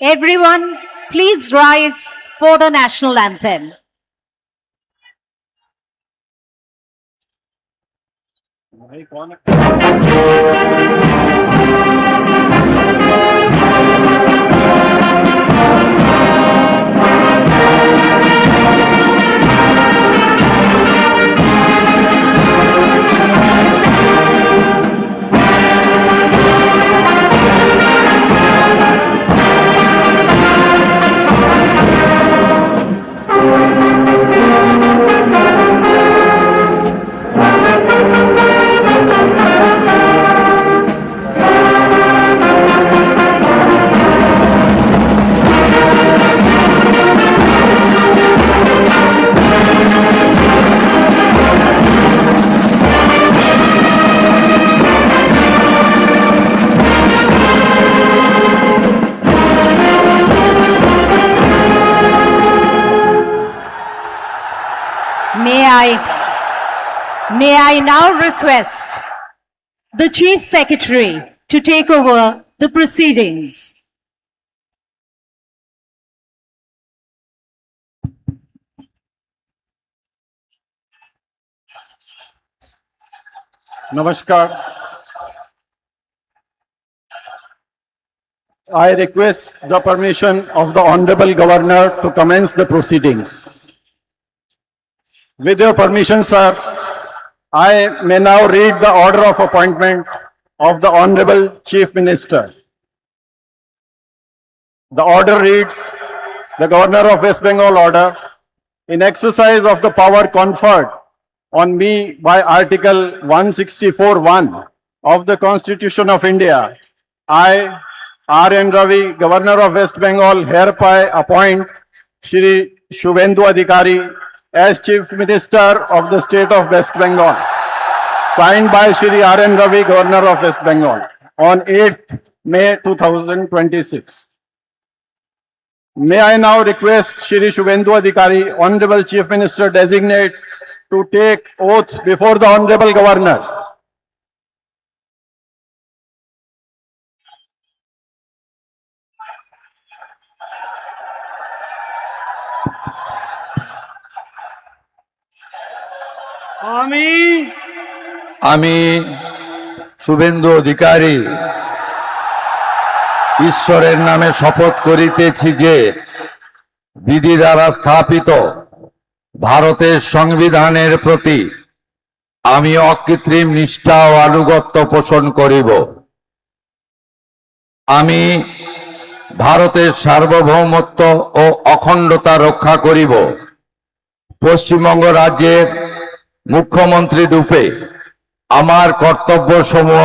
Everyone, please rise for the national anthem. May I now request the Chief Secretary to take over the proceedings. Namaskar. I request the permission of the Honorable Governor to commence the proceedings. With your permission, sir, I may now read the order of appointment of the Honorable Chief Minister. The order reads, the Governor of West Bengal order, in exercise of the power conferred on me by Article 164(1) of the Constitution of India, I, R.N. Ravi, Governor of West Bengal, hereby appoint Shri Shubhendu Adhikari as Chief Minister of the State of West Bengal, signed by Shri R.N. Ravi, Governor of West Bengal, on 8th May 2026. May I now request Shri Shubhendu Adhikari, Honorable Chief Minister Designate, to take oath before the Honorable Governor. আমি শুভেন্দু অধিকারী ঈশ্বরের নামে শপথ করিতেছি যে বিধি দ্বারা স্থাপিত ভারতের সংবিধানের প্রতি আমি অকৃত্রিম নিষ্ঠা ও আনুগত্য পোষণ করিব। আমি ভারতের সার্বভৌমত্ব ও অখণ্ডতা রক্ষা করিব। পশ্চিমবঙ্গ রাজ্যের মুখ্যমন্ত্রী রূপে আমার কর্তব্যসমূহ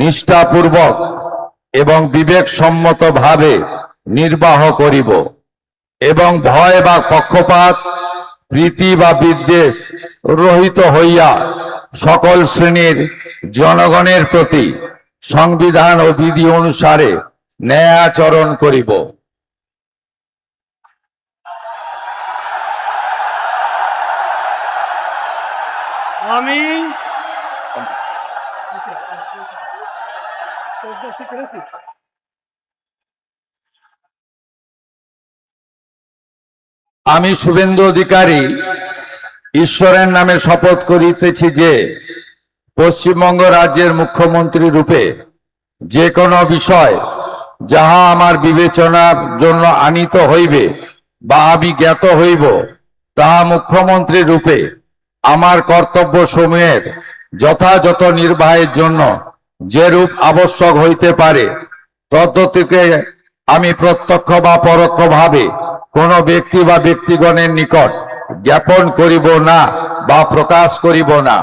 নিষ্ঠাপূর্বক এবং বিবেকসম্মতভাবে নির্বাহ করিব এবং ভয় বা পক্ষপাত, প্রীতি বা বিদ্বেষ রহিত হইয়া সকল শ্রেণীর জনগণের প্রতি সংবিধান ও বিধি অনুসারে ন্যায় আচরণ করিব। আমি আমি শুভেন্দু অধিকারী ঈশ্বরের নামে শপথ করিতেছি যে পশ্চিমবঙ্গ রাজ্যের মুখ্যমন্ত্রী রূপে যে কোনো বিষয় যাহা আমার বিবেচনার জন্য আনিত হইবে বা আমি জ্ঞাত হইব, তাহা মুখ্যমন্ত্রী রূপে আমার কর্তব্য সমূহের যথাযথ নির্বাহের জন্য যেরূপ আবশ্যক হইতে পারে তদ্গতিকে আমি প্রত্যক্ষ বা পরোক্ষভাবে কোনো ব্যক্তি বা ব্যক্তিগণের নিকট জ্ঞাপন করিব না বা প্রকাশ করিব না।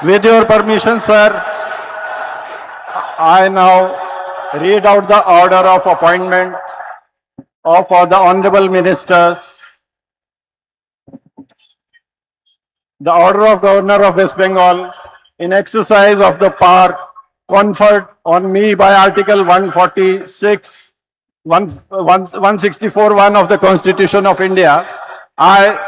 With your permission, sir, I now read out the order of appointment of the honorable ministers. The order of Governor of West Bengal in exercise of the power conferred on me by Article 164(1) of the Constitution of India, I,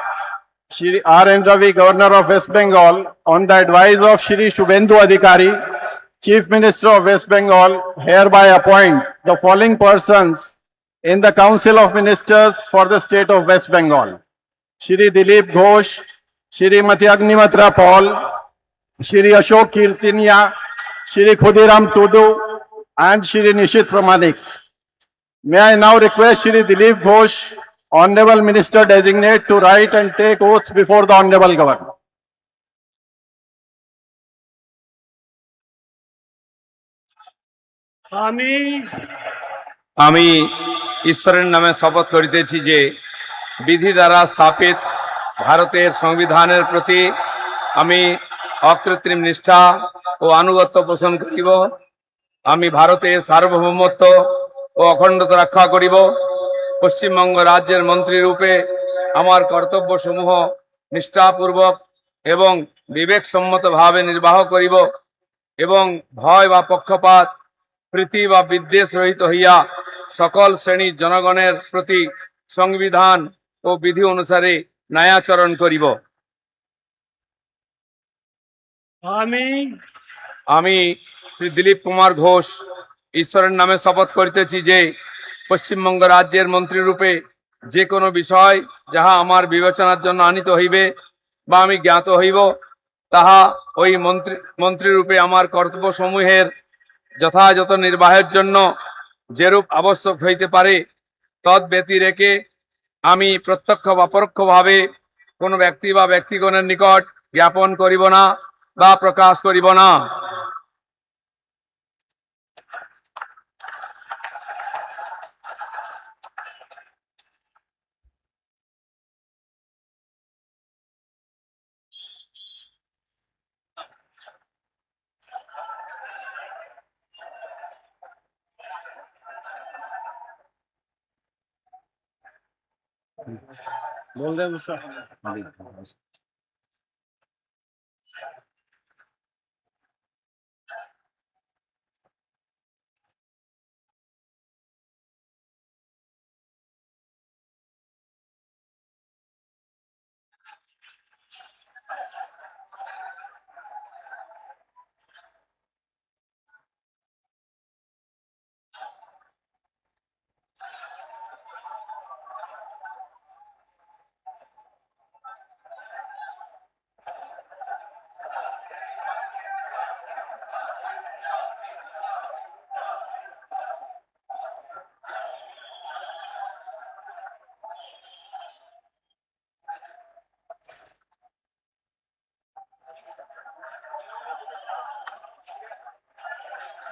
Shri R.N. Ravi, Governor of West Bengal, on the advice of Shri Shubhendu Adhikari, Chief Minister of West Bengal, hereby appoint the following persons in the Council of Ministers for the state of West Bengal: Shri Dilip Ghosh, Shrimati Agnimitra Paul, Shri Ashok Kirtinia, Shri Khudiram Tudu, and Shri Nishit Pramanik. May I now request Shri Dilip Ghosh, Honorable Minister Designate, to write and take oath before the Honorable Governor. আমি আমি ঈশ্বরের নামে শপথ করিতেছি যে বিধি দ্বারা স্থাপিত ভারতের সংবিধানের প্রতি আমি অকৃত্রিম নিষ্ঠা ও আনুগত্য পোষণ করিব। আমি ভারতের সার্বভৌমত্ব ও অখণ্ডতা রক্ষা করিব। পশ্চিমবঙ্গ রাজ্যের মন্ত্রী রূপে আমার কর্তব্যসমূহ নিষ্ঠাপূর্বক এবং বিবেকসম্মতভাবে নির্বাহ করিব এবং ভয় বা পক্ষপাত, প্রীতি বা বিদ্বেষ রহিত হইয়া সকল শ্রেণীর জনগণের প্রতি সংবিধান ও বিধি অনুসারে ন্যায়াচরণ করিব। আমি শ্রী দিলীপ কুমার ঘোষ ঈশ্বরের নামে শপথ করিতেছি যে পশ্চিমবঙ্গ রাজ্যের মন্ত্রী রূপে যে কোনো বিষয় যাহা আমার বিবেচনার জন্য আনিত হইবে বা আমি জ্ঞাত হইব, তাহা ওই মন্ত্রী রূপে আমার কর্তব্যসমূহের যথাযথ নির্বাহের জন্য যেরূপ আবশ্যক হইতে পারে তদ ব্যতি রেখে আমি প্রত্যক্ষ বা পরোক্ষভাবে কোনো ব্যক্তি বা ব্যক্তিগণের নিকট জ্ঞাপন করিব না বা প্রকাশ করিব না। बोल दें दूसरा।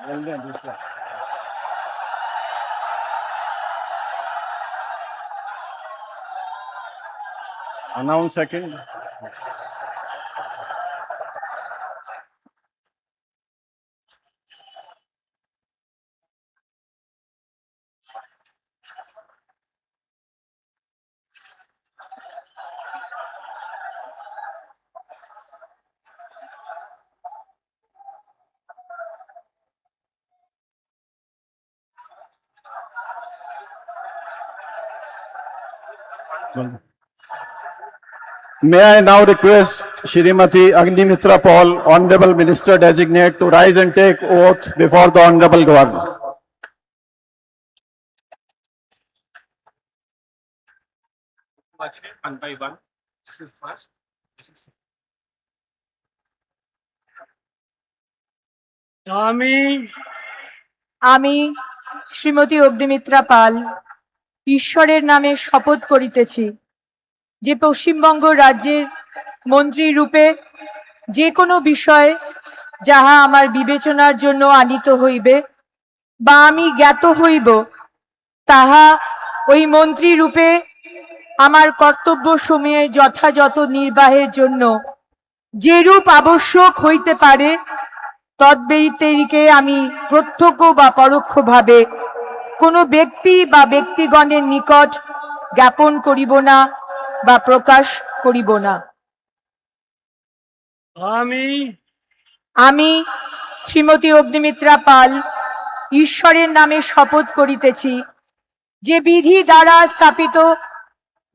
बोल दें दूसरा। Announce second. May I now request Shrimati Agnimitra Paul, Honorable Minister Designate, to rise and take oath before the Honorable Governor. one by one. This is first. This is আমি শ্রীমতী অগ্নিমিত্রা পাল ঈশ্বরের নামে শপথ করিতেছি যে পশ্চিমবঙ্গ রাজ্যের মন্ত্রী রূপে যে কোনো বিষয় যাহা আমার বিবেচনার জন্য আনিত হইবে বা আমি জ্ঞাত হইব, তাহা ওই মন্ত্রী রূপে আমার কর্তব্য সমূহে যথাযথ নির্বাহের জন্য যেরূপ আবশ্যক হইতে পারে তদ্ব্যতিরিকে আমি প্রত্যক্ষ বা পরোক্ষভাবে কোনো ব্যক্তি বা ব্যক্তিগণের নিকট জ্ঞাপন করিব না বা প্রকাশ করিব না। আমি শ্রীমতী অগ্নিমিত্রা পাল ঈশ্বরের নামে শপথ করিতেছি যে বিধি দ্বারা স্থাপিত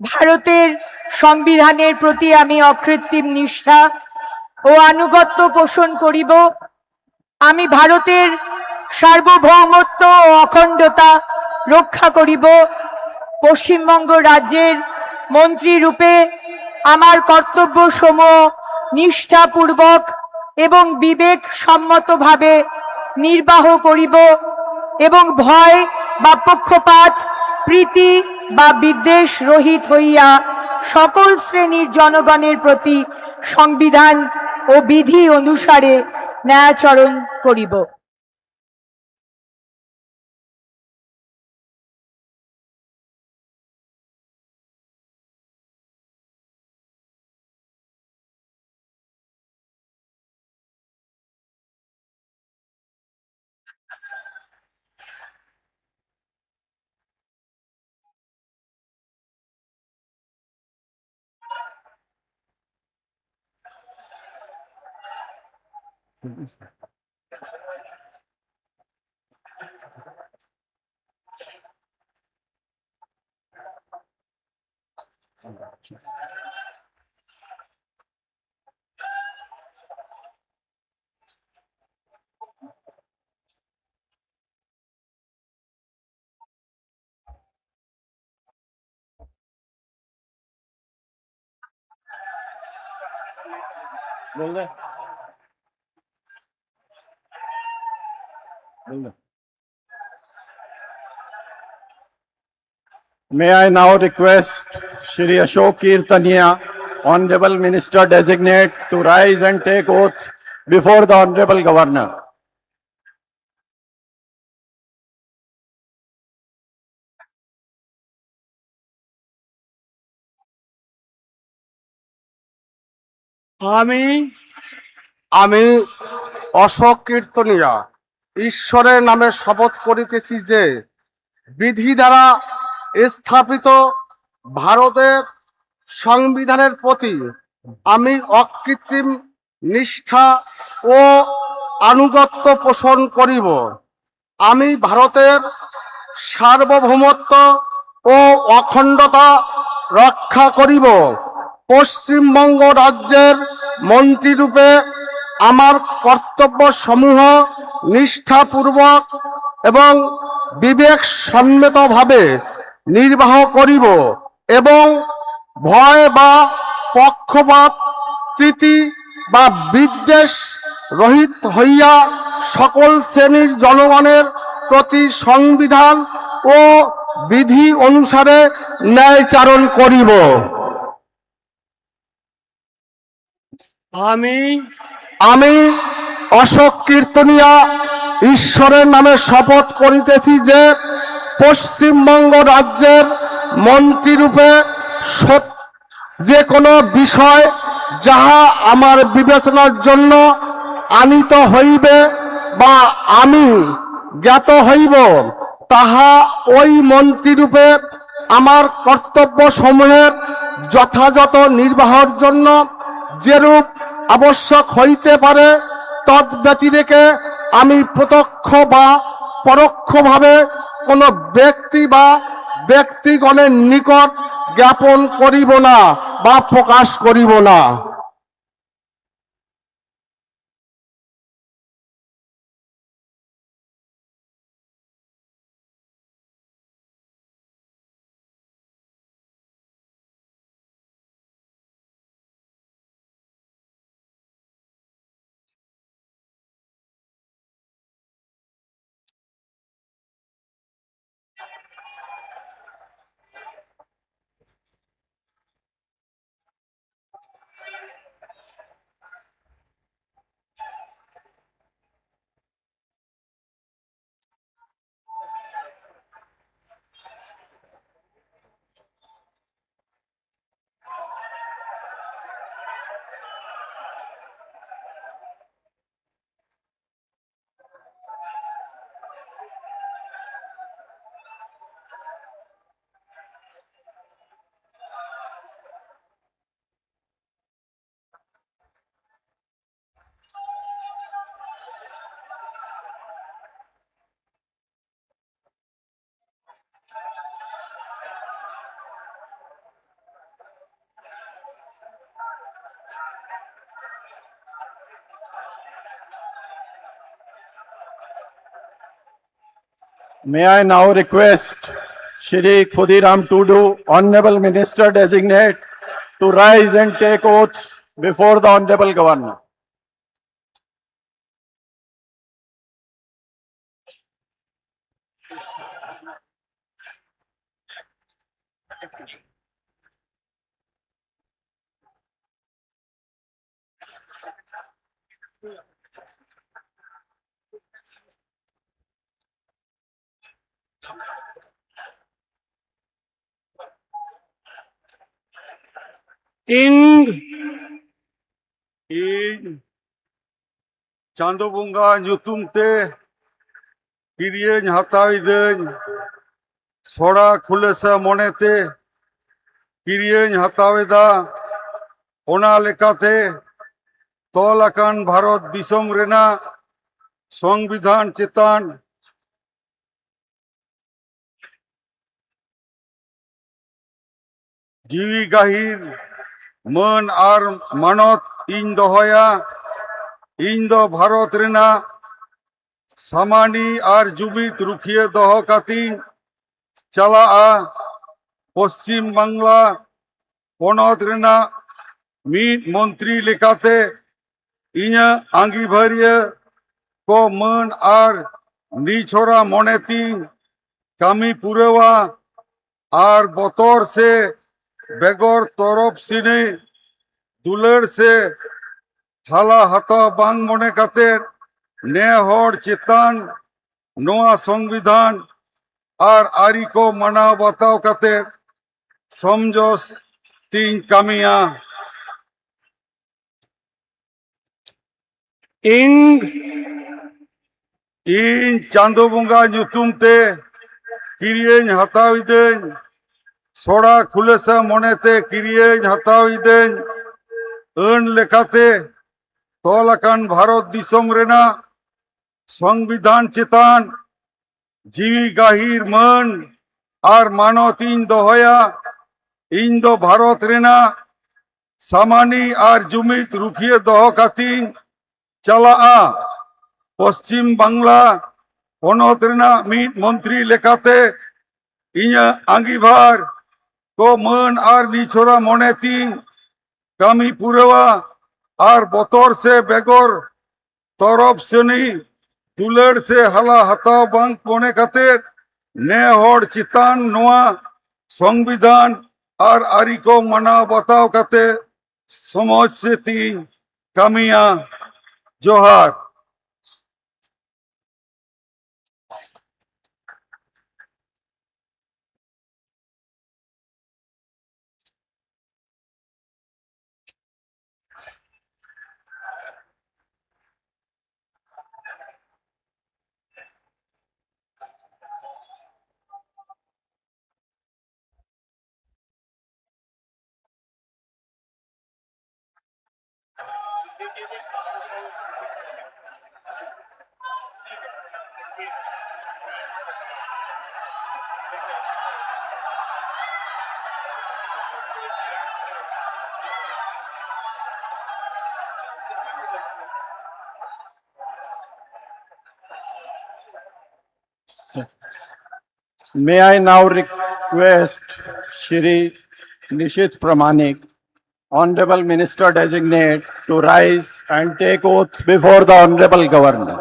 ভারতের সংবিধানের প্রতি আমি অকৃত্রিম নিষ্ঠা ও আনুগত্য পোষণ করিব। আমি ভারতের সার্বভৌমত্ব ও অখণ্ডতা রক্ষা করিব। পশ্চিমবঙ্গ রাজ্যের মন্ত্রী রূপে আমার কর্তব্যসমূহ নিষ্ঠাপূর্বক এবং বিবেক সম্মতভাবে নির্বাহ করিব এবং ভয় বা পক্ষপাত প্রীতি বা বিদ্বেষ রহিত হইয়া সকল শ্রেণীর জনগণের প্রতি সংবিধান ও বিধি অনুসারে ন্যায়াচরণ করিব। May I now request Shri Ashok Kirtania, Honorable Minister Designate, to rise and take oath before the Honorable Governor. আমি অশোক কীর্তনিয়া ঈশ্বরের নামে শপথ করিতেছি যে বিধি দ্বারা স্থাপিত ভারতের সংবিধানের প্রতি আমি অকৃত্রিম নিষ্ঠা ও আনুগত্য পোষণ করিব। আমি ভারতের সার্বভৌমত্ব ও অখণ্ডতা রক্ষা করিব। পশ্চিমবঙ্গ রাজ্যের মন্ত্রীরূপে আমার কর্তব্যসমূহ নিষ্ঠাপূর্বক এবং বিবেক সম্মতভাবে নির্বাহ করিব এবং ভয় বা পক্ষপাত প্রীতি বা বিদ্বেষ রহিত হইয়া সকল শ্রেণীর জনগণের প্রতি সংবিধান ও বিধি অনুসারে ন্যায়চারণ করিব। আমি অশোক কীর্তনিয়া ঈশ্বরের নামে শপথ করিতেছি যে পশ্চিমবঙ্গ রাজ্যের মন্ত্রীরূপে যে কোনো বিষয় যাহা আমার বিবেচনার জন্য আনিত হইবে বা আমি জ্ঞাত হইব, তাহা ওই মন্ত্রীরূপে আমার কর্তব্য সমূহের যথাযথ নির্বাহের জন্য যেরূপ আবশ্যক হইতে পারে তদ্ব্যতিরেকে আমি প্রত্যক্ষ বা পরোক্ষভাবে কোনো ব্যক্তি বা ব্যক্তিগণের নিকট জ্ঞাপন করিব না বা প্রকাশ করিব না। May I now request Shri Khudiram Tudu, Honorable Minister Designate, to rise and take oath before the Honorable Governor. ᱤᱧ ᱪᱟᱸᱫᱳ ᱵᱚᱸᱜᱟ ᱧᱩᱛᱩᱢ ᱛᱮ ᱠᱤᱨᱤᱭᱟᱹᱧ ᱦᱟᱛᱟᱣᱤᱫᱟᱹᱧ ᱥᱚᱲᱟ ᱠᱷᱩᱞᱟᱹᱥᱟ ᱢᱚᱱᱮᱛᱮ ᱠᱤᱨᱤᱭᱟᱹᱧ ᱦᱟᱛᱟᱣᱮᱫᱟ ᱚᱱᱟ ᱞᱮᱠᱟᱛᱮ ᱛᱚᱞ ᱟᱠᱟᱱ ᱵᱷᱟᱨᱚᱛ ᱫᱤᱥᱚᱢ ᱨᱮᱱᱟᱜ ᱥᱚᱝᱵᱤᱫᱷᱟᱱ ᱪᱮᱛᱟᱱ ᱡᱤᱣᱤ ᱜᱟᱹᱦᱤᱨ ᱢᱟᱹᱱ ᱟᱨ ᱢᱟᱱᱚᱛ ᱤᱧ ᱫᱚᱦᱚᱭᱟ। ᱤᱧ ᱫᱚ ᱵᱷᱟᱨᱚᱛ ᱨᱮᱱᱟᱜ ᱥᱟᱢᱟᱱᱤ ᱟᱨ ᱡᱩᱢᱤᱫ ᱨᱩᱠᱷᱤᱭᱟᱹ ᱫᱚᱦᱚ ᱠᱟᱛᱮᱧ ᱪᱟᱞᱟᱜᱼᱟ। ᱯᱚᱥᱪᱤᱢ ᱵᱟᱝᱞᱟ ᱯᱚᱱᱚᱛ ᱨᱮᱱᱟᱜ ᱢᱤᱫ ᱢᱚᱱᱛᱨᱤ ᱞᱮᱠᱟᱛᱮ ᱤᱧᱟᱹᱜ ᱟᱸᱜᱤᱵᱷᱟᱹᱨᱤᱭᱟᱹ ᱠᱚ ᱢᱟᱹᱱ ᱟᱨ ᱱᱤᱪᱷᱚᱨᱟ ᱢᱚᱱᱮᱛᱤᱧ ᱠᱟᱹᱢᱤ ᱯᱩᱨᱟᱹᱣᱟ ᱟᱨ ᱵᱚᱛᱚᱨ ᱥᱮ बेगर तरफ सिने दुलड़ से हाला हता बांग मने काते ने हर चेतान नोआ संविधान आर आरी को मनाव बताव काते समझोस तीन कामिया इन चांदो बुंगा ᱧᱩᱛᱩᱢ ᱛᱮ ᱠᱤᱨᱤᱭᱟᱹᱧ ᱦᱟᱛᱟᱣᱤᱫᱟᱹᱧ ᱥᱚᱲᱟ ᱠᱷᱩᱞᱟᱹᱥᱟ ᱢᱚᱱᱮᱛᱮ ᱠᱤᱨᱤᱭᱟᱹᱧ ᱦᱟᱛᱟᱣᱤᱫᱟᱹᱧ ᱟᱹᱱ ᱞᱮᱠᱟᱛᱮ ᱛᱚᱞ ᱟᱠᱟᱱ ᱵᱷᱟᱨᱚᱛ ᱫᱤᱥᱚᱢ ᱨᱮᱱᱟᱜ ᱥᱚᱝᱵᱤᱫᱷᱟᱱ ᱪᱮᱛᱟᱱ ᱡᱤᱣᱤ ᱜᱟᱹᱦᱤᱨ ᱢᱟᱹᱱ ᱟᱨ ᱢᱟᱱᱚᱛ ᱤᱧ ᱫᱚᱦᱚᱭᱟ। ᱤᱧ ᱫᱚ ᱵᱷᱟᱨᱚᱛ ᱨᱮᱱᱟᱜ ᱥᱟᱢᱟᱱᱤ ᱟᱨ ᱡᱩᱢᱤᱫ ᱨᱩᱠᱷᱤᱭᱟᱹ ᱫᱚᱦᱚ ᱠᱟᱛᱮᱧ ᱪᱟᱞᱟᱜᱼᱟ। ᱯᱚᱥᱪᱤᱢ ᱵᱟᱝᱞᱟ ᱯᱚᱱᱚᱛ ᱨᱮᱱᱟᱜ ᱢᱤᱫ ᱢᱚᱱᱛᱨᱤ ᱞᱮᱠᱟᱛᱮ ᱤᱧᱟᱹᱜ ᱟᱸᱜᱤᱵᱷᱟᱨ को मान आर निछोरा मने तीन कामी पुरवा आर बतर से बेगर तरफ सनी दुलड़ से हला हताव बांग मने खातिर ने हर चितान नोआ संविधान आर आरी को मनाव बताव काते समझ से तीन कामिया जोहार। May I now request Shri Nishit Pramanik, Honorable Minister Designate, to rise and take oath before the Honorable Governor.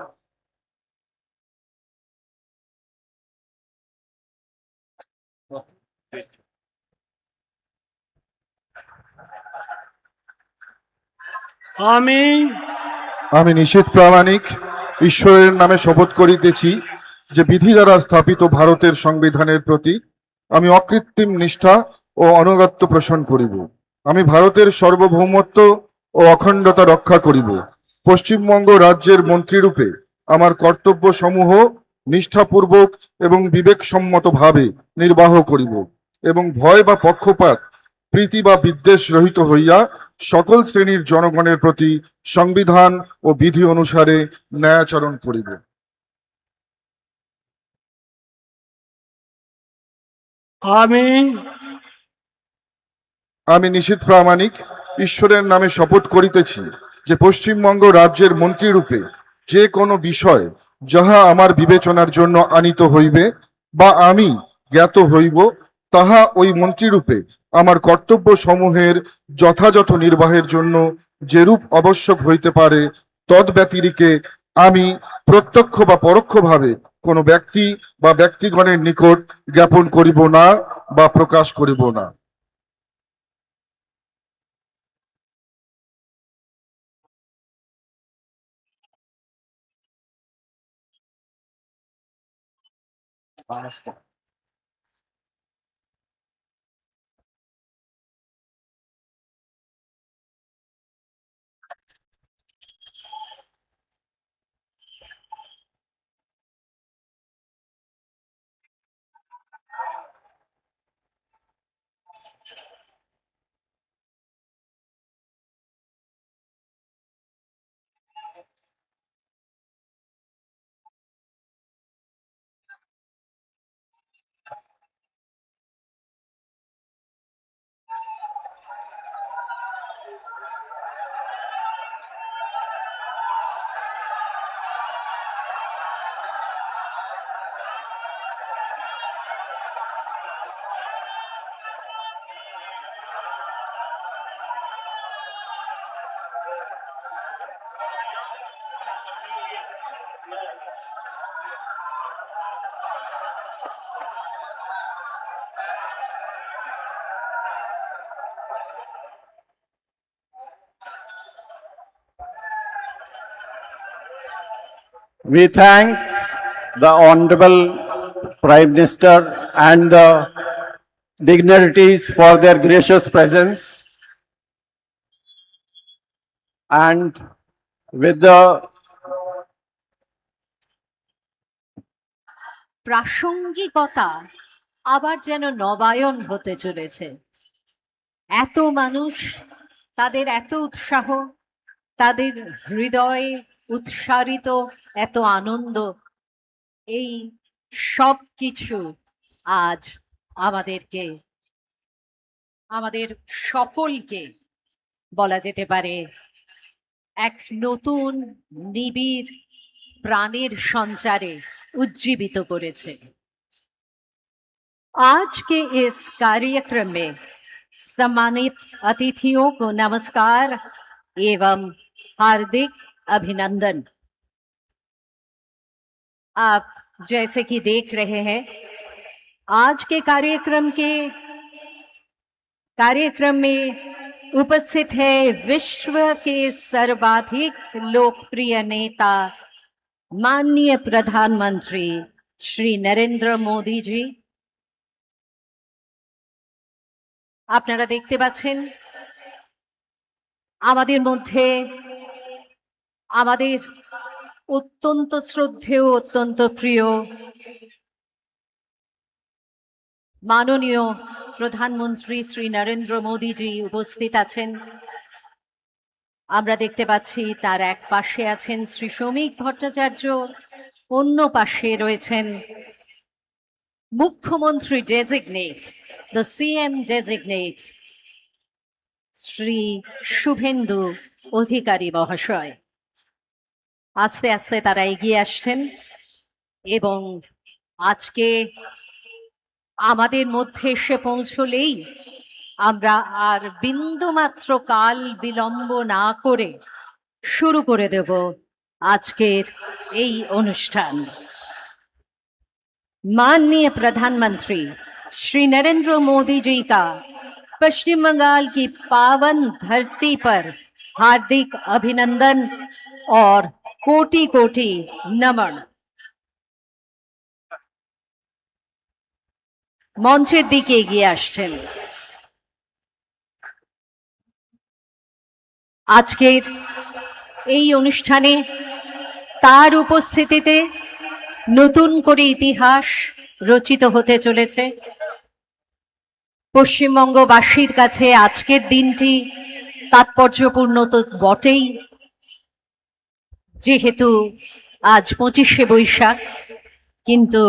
আমি নিশীথ প্রামাণিক ঈশ্বরের নামে শপথ করিতেছি যে বিধি দ্বারা স্থাপিত ভারতের সংবিধানের প্রতি আমি অকৃত্রিম নিষ্ঠা ও অনুগত্য পোষণ করিব। আমি ভারতের সার্বভৌমত্ব ও অখণ্ডতা রক্ষা করিব। পশ্চিমবঙ্গ রাজ্যের মন্ত্রীরূপে আমার কর্তব্য সমূহ নিষ্ঠাপূর্বক এবং বিবেকসম্মতভাবে নির্বাহ করিব এবং ভয় বা পক্ষপাত প্রীতি বা বিদ্বেষ রহিত হইয়া সকল শ্রেণীর জনগণের প্রতি সংবিধান ও বিধি অনুসারে ন্যায়াচরণ করিব। আমি নিশীথ প্রামাণিক ঈশ্বরের নামে শপথ করিতেছি যে পশ্চিমবঙ্গ রাজ্যের মন্ত্রীরূপে যে কোনো বিষয় যাহা আমার বিবেচনার জন্য আনিত হইবে বা আমি জ্ঞাত হইব, তাহা ওই মন্ত্রীরূপে আমার কর্তব্য সমূহের যথাযথ নির্বাহের জন্য যেরূপ আবশ্যক হইতে পারে, তদ্ব্যতিরিকে আমি প্রত্যক্ষ বা পরোক্ষভাবে কোনো ব্যক্তি বা ব্যক্তিগণের নিকট জ্ঞাপন করিব না বা প্রকাশ করিব না। We thank the Honorable Prime Minister and the dignitaries for their gracious presence. And with the প্রাসঙ্গিকতা আবার যেন নবায়ন হতে চলেছে। এত মানুষ, তাদের এত উৎসাহ, তাদের হৃদয়ে উৎসারিত এত আনন্দ, এই সব কিছু আজ আমাদের সকলকে বলা যেতে পারে এক নতুন নিবিড় প্রাণের সঞ্চারে उज्जीवित करेছে। आज के इस कार्यक्रम में सम्मानित अतिथियों को नमस्कार एवं हार्दिक अभिनंदन। आप जैसे कि देख रहे हैं, आज के कार्यक्रम में उपस्थित है विश्व के सर्वाधिक लोकप्रिय नेता माननीय प्रधानमंत्री श्री नरेंद्र मोदी जी। আপনারা দেখতে পাচ্ছেন আমাদের মধ্যে আমাদের অত্যন্ত শ্রদ্ধেয়, অত্যন্ত প্রিয় মাননীয় প্রধানমন্ত্রী শ্রী নরেন্দ্র মোদি জি উপস্থিত আছেন। আমরা দেখতে পাচ্ছি তার এক পাশে আছেন শ্রী শ্রমিক ভট্টাচার্য, অন্য পাশে রয়েছেন মুখ্যমন্ত্রী designate, the CM designate Shri Suvendu Adhikari মহাশয়। আস্তে আস্তে তারা এগিয়ে আসছেন এবং আজকে আমাদের মধ্যে এসে পৌঁছলেই আমরা আর বিন্দুমাত্র কাল বিলম্ব না করে शुरू করে দেব আজকের এই অনুষ্ঠান। माननीय प्रधानमंत्री श्री नरेंद्र मोदी जी का पश्चिम बंगाल की पावन धरती पर हार्दिक अभिनंदन और कोटि कोटि नमन। মঞ্চের দিকে এগিয়ে আসছেন আজকের এই অনুষ্ঠানে তার উপস্থিতিতে নতুন করে ইতিহাস রচিত হতে চলেছে। পশ্চিমবঙ্গবাসীর কাছে আজকের দিনটি তাৎপর্যপূর্ণ তো বটেই, যেহেতু আজ 25শে বৈশাখ, কিন্তু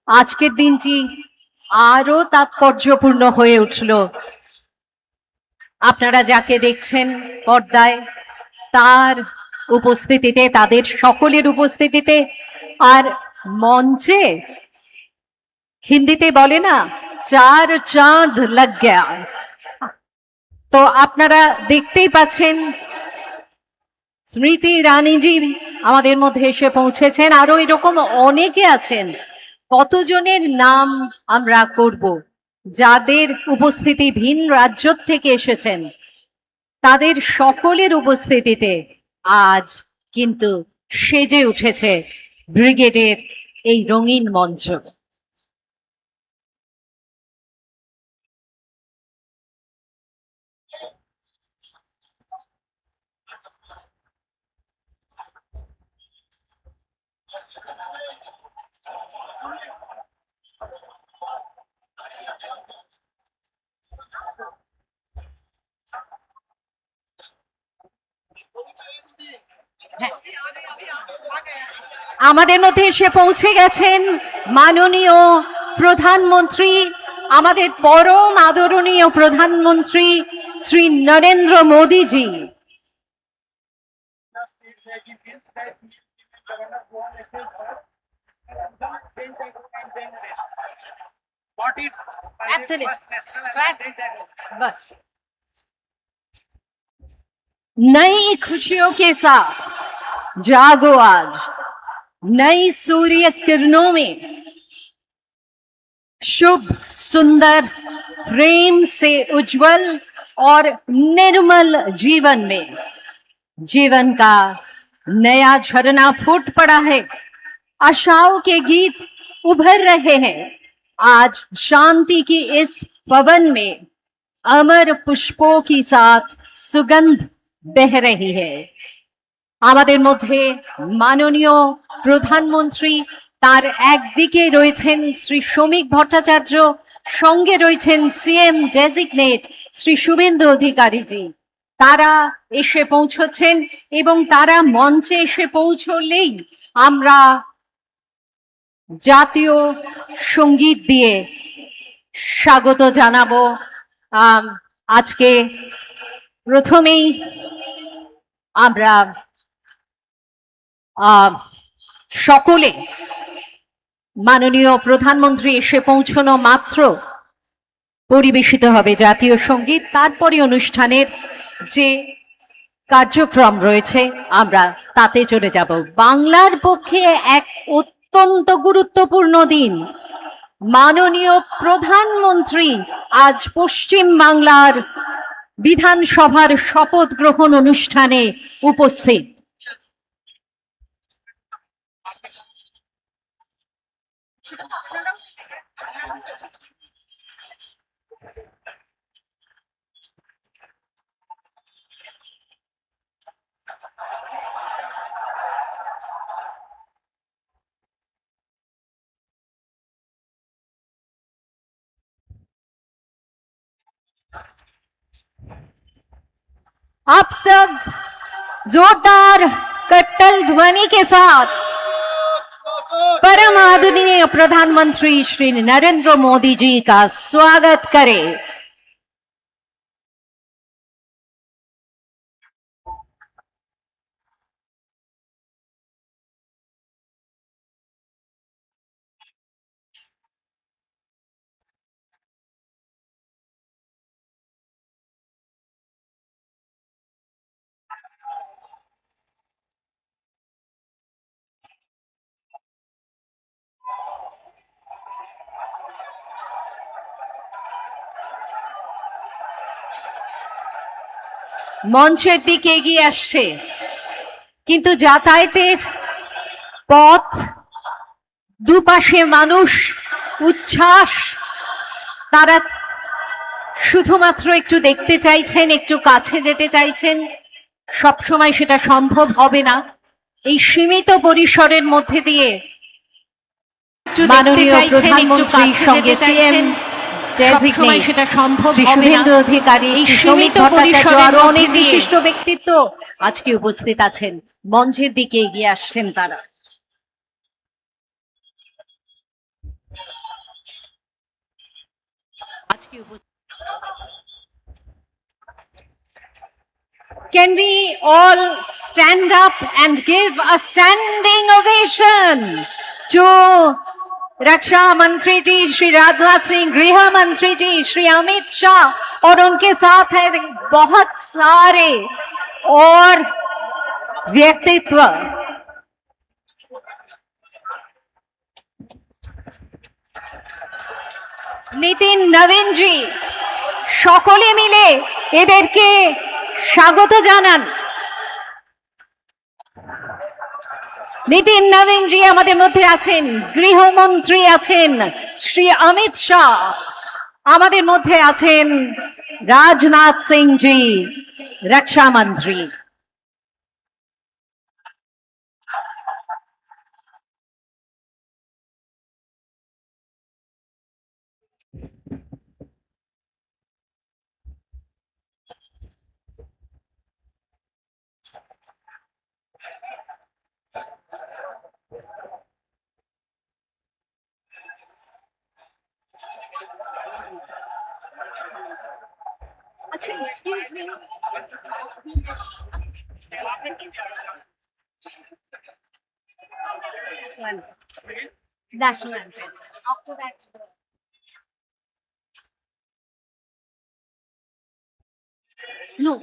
আজকের দিনটি আরো তাৎপর্যপূর্ণ হয়ে উঠল আপনারা যাকে দেখছেন পর্দায়, তার উপস্থিতিতে, তাদের সকলের উপস্থিতিতে আর মঞ্চে হিন্দিতে বলে না, চার চাঁদ লাগ গয়া। তো আপনারা দেখতেই পাচ্ছেন স্মৃতি ইরানিজি আমাদের মধ্যে এসে পৌঁছেছেন, আরো এরকম অনেকে আছেন। কতজনের নাম আমরা করব, যাদের উপস্থিতি ভিন রাজ্য থেকে এসেছেন, তাদের সকলের উপস্থিতিতে আজ কিন্তু সেজে উঠেছে ব্রিগেডের এই রঙিন মঞ্চ। আমাদের মধ্যে এসে পৌঁছে গেছেন মাননীয় প্রধানমন্ত্রী, আমাদের পরম আদরণীয় প্রধানমন্ত্রী শ্রী নরেন্দ্র মোদীজি। बस नई खुशियों के साथ जागो आज, नई सूर्य किरणों में, शुभ सुंदर प्रेम से उज्जवल और निर्मल जीवन में जीवन का नया झरना फूट पड़ा है। आशाओं के गीत उभर रहे हैं। आज शांति की इस पवन में अमर पुष्पों की साथ सुगंध बह रही है। আমাদের মধ্যে মাননীয় প্রধানমন্ত্রী, তার একদিকে রয়েছেন শ্রী শ্রমিক ভট্টাচার্য, সঙ্গে রয়েছেন সিএম ডেজিগনেট শ্রী শুভেন্দু অধিকারীজি। তারা এসে পৌঁছচ্ছেন এবং তারা মঞ্চে এসে পৌঁছলেই আমরা জাতীয় সঙ্গীত দিয়ে স্বাগত জানাবো। আজকে প্রথমেই আমরা সকলে মাননীয় প্রধানমন্ত্রী এসে পৌঁছানো মাত্র পরিবেশিত হবে জাতীয় সঙ্গীত। তারপরে অনুষ্ঠানের যে কার্যক্রম রয়েছে আমরা তাতে চলে যাব। বাংলার পক্ষে এক অত্যন্ত গুরুত্বপূর্ণ দিন। মাননীয় প্রধানমন্ত্রী আজ পশ্চিম বাংলার বিধানসভার শপথ গ্রহণ অনুষ্ঠানে উপস্থিত। आप सब जोरदार कट्टल ध्वनि के साथ परम आदरणीय प्रधानमंत्री श्री नरेंद्र मोदी जी का स्वागत करें। মঞ্চের দিকে এগিয়ে আসছে, কিন্তু যাতায়াতের পথ দুপাশে মানুষ উচ্ছ্বাস, তারা শুধুমাত্র একটু দেখতে চাইছেন, একটু কাছে যেতে চাইছেন। সবসময় সেটা সম্ভব হবে না। এই সীমিত পরিসরের মধ্যে দিয়ে মাননীয় প্রধানমন্ত্রীর সঙ্গে সিএম ডেজিগনেট সেটা সম্ভব হবে না। শুভেন্দু অধিকারী, সীমিত পরিসরের আরো অনেক বিশিষ্ট ব্যক্তিত্ব আজকে উপস্থিত আছেন। মঞ্চের দিকে এগিয়ে আসছেন তারা। আজকে Can we all stand up and give a standing ovation? invitation to रक्षा मंत्री जी श्री राजनाथ सिंह, गृह मंत्री जी श्री अमित शाह और उनके साथ है बहुत सारे और व्यक्तित्व। नितिन नवीन जी সকলে মিলে এদেরকে স্বাগত জানান। নিতিন নवीन जी আমাদের মধ্যে আছেন, গৃহমন্ত্রী আছেন শ্রী অমিত শাহ, আমাদের মধ্যে আছেন রাজনাথ সিং জি, রক্ষা মন্ত্রী। अच्छा, excuse me, national anthem. After that, no.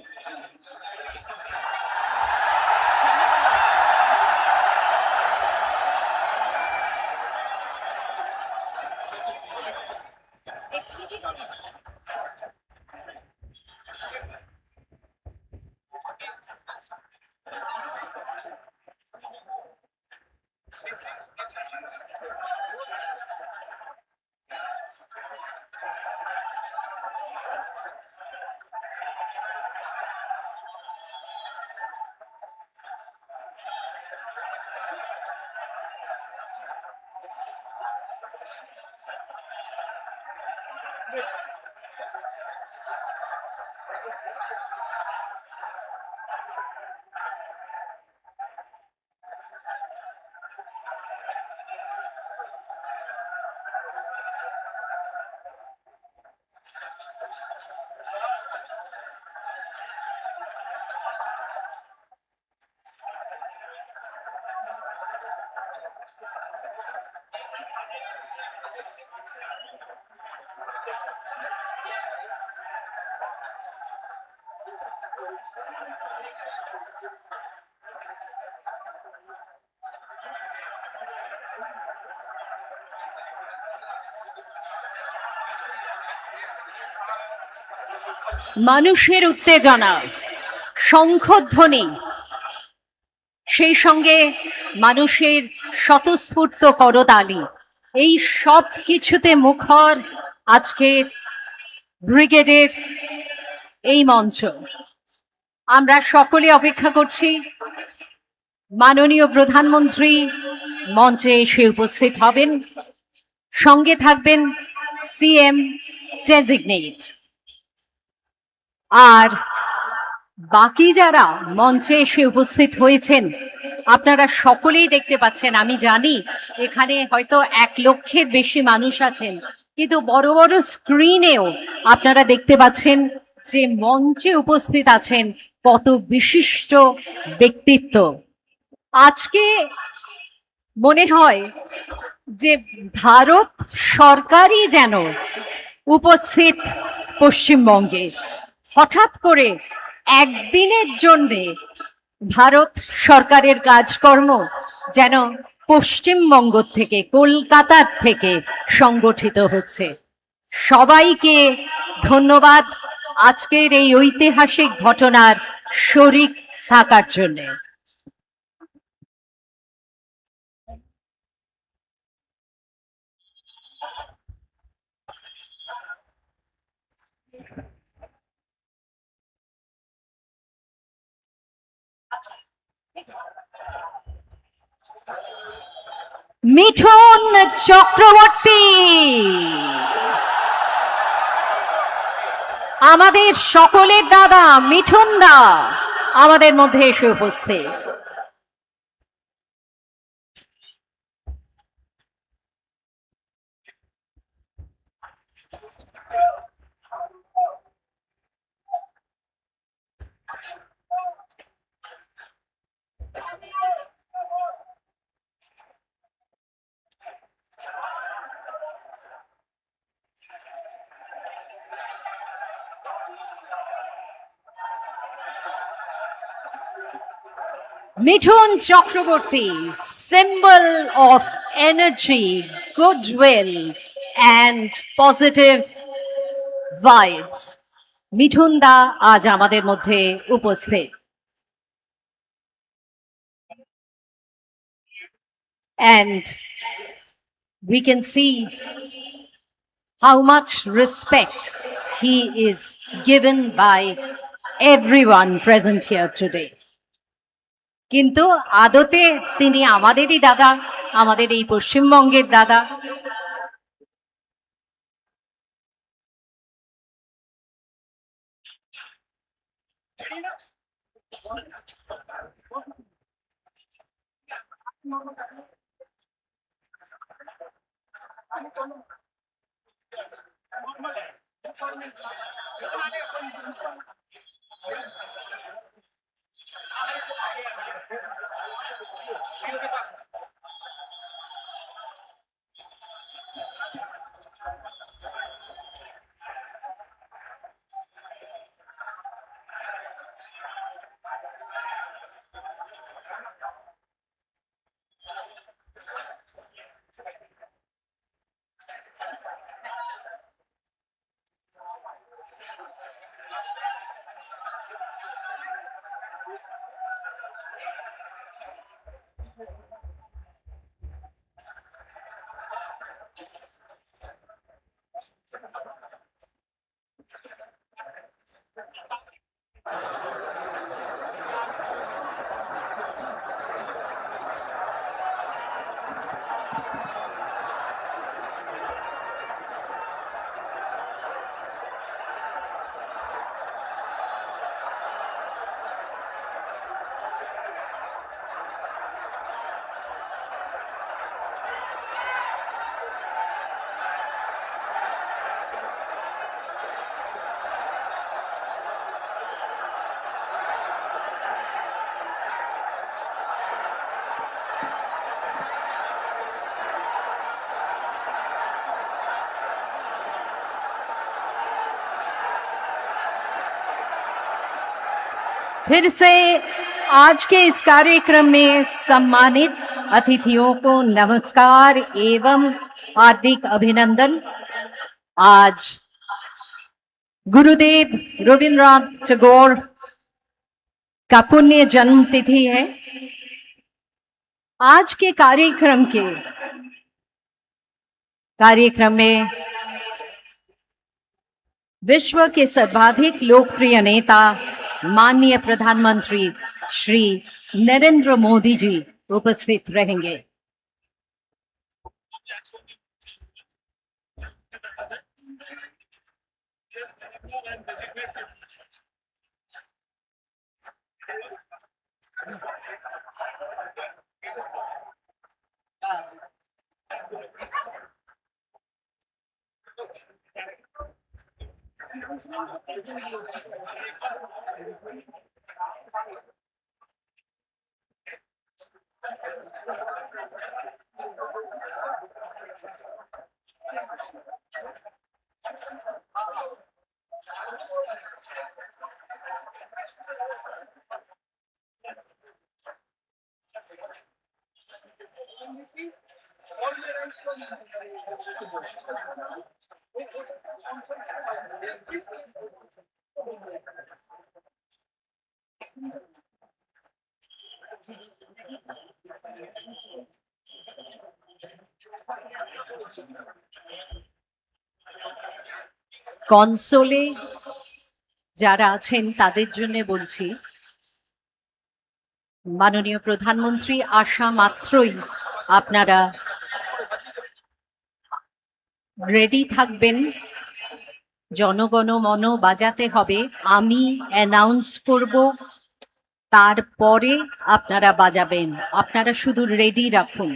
মানুষের উত্তেজনা, শঙ্খধ্বনি, সেই সঙ্গে মানুষের স্বতঃস্ফূর্ত করতালি, এই সব কিছুতে মুখর আজকের ব্রিগেডের এই মঞ্চ। আমরা সকলে অপেক্ষা করছি মাননীয় প্রধানমন্ত্রী মঞ্চে এসে উপস্থিত হবেন, সঙ্গে থাকবেন সিএম ডেজিগনেট। আর বাকি যারা মঞ্চে এসে উপস্থিত হয়েছেন আপনারা সকলেই দেখতে পাচ্ছেন। আমি জানি এখানে হয়তো 1 লক্ষের বেশি মানুষ আছেন, কিন্তু বড় বড় স্ক্রিনেও আপনারা দেখতে পাচ্ছেন যে মঞ্চে উপস্থিত আছেন কত বিশিষ্ট ব্যক্তিত্ব। আজকে মনে হয় যে ভারত সরকারই যেন উপস্থিত পশ্চিমবঙ্গে। হঠাৎ করে একদিনের জন্যে ভারত সরকারের কাজকর্ম যেন পশ্চিমবঙ্গ থেকে, কলকাতার থেকে সংগঠিত হচ্ছে। সবাইকে ধন্যবাদ আজকের এই ঐতিহাসিক ঘটনার শরিক থাকার জন্য। মিঠুন চক্রবর্তী আমাদের সকলের দাদা, মিঠুন দা আমাদের মধ্যে এসে উপস্থিত। Mithun Chakraborty, symbol of energy, goodwill, and positive vibes. Mithun দা আজ আমাদের মধ্যে উপস্থিত। And we can see how much respect he is given by everyone present here today. কিন্তু আদতে তিনি আমাদেরই দাদা, আমাদের এই পশ্চিমবঙ্গের দাদা। फिर से आज के इस कार्यक्रम में सम्मानित अतिथियों को नमस्कार एवं हार्दिक अभिनंदन। आज गुरुदेव रविन्द्रनाथ टैगोर का पुण्य जन्म तिथि है। आज के कार्यक्रम में विश्व के सर्वाधिक लोकप्रिय नेता माननीय प्रधानमंत्री श्री नरेंद्र मोदी जी उपस्थित रहेंगे। কনসোলে যারা আছেন তাদের জন্য বলছি, মাননীয় প্রধানমন্ত্রী আসা মাত্রই আপনারা রেডি থাকবেন। জনগণ মন বাজাতে হবে, আমি অ্যানাউন্স করব, তারপরে আপনারা বাজাবেন। আপনারা শুধু রেডি রাখুন।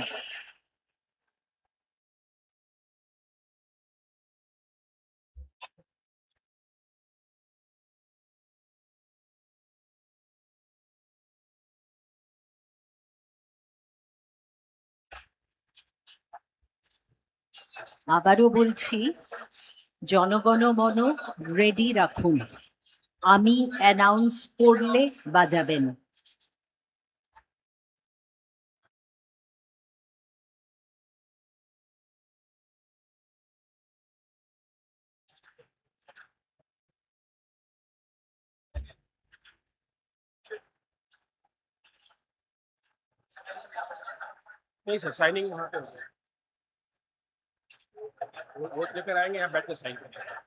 আবারও বলছি, জনগণ মন রেডি রাখুন, আমি অ্যানাউন্স করলে বাজাবেন। नहीं सर, साइनिंग वहाँ पे होगा। वोट लेकर आएंगे, यहाँ बैठ कर साइन करेंगे।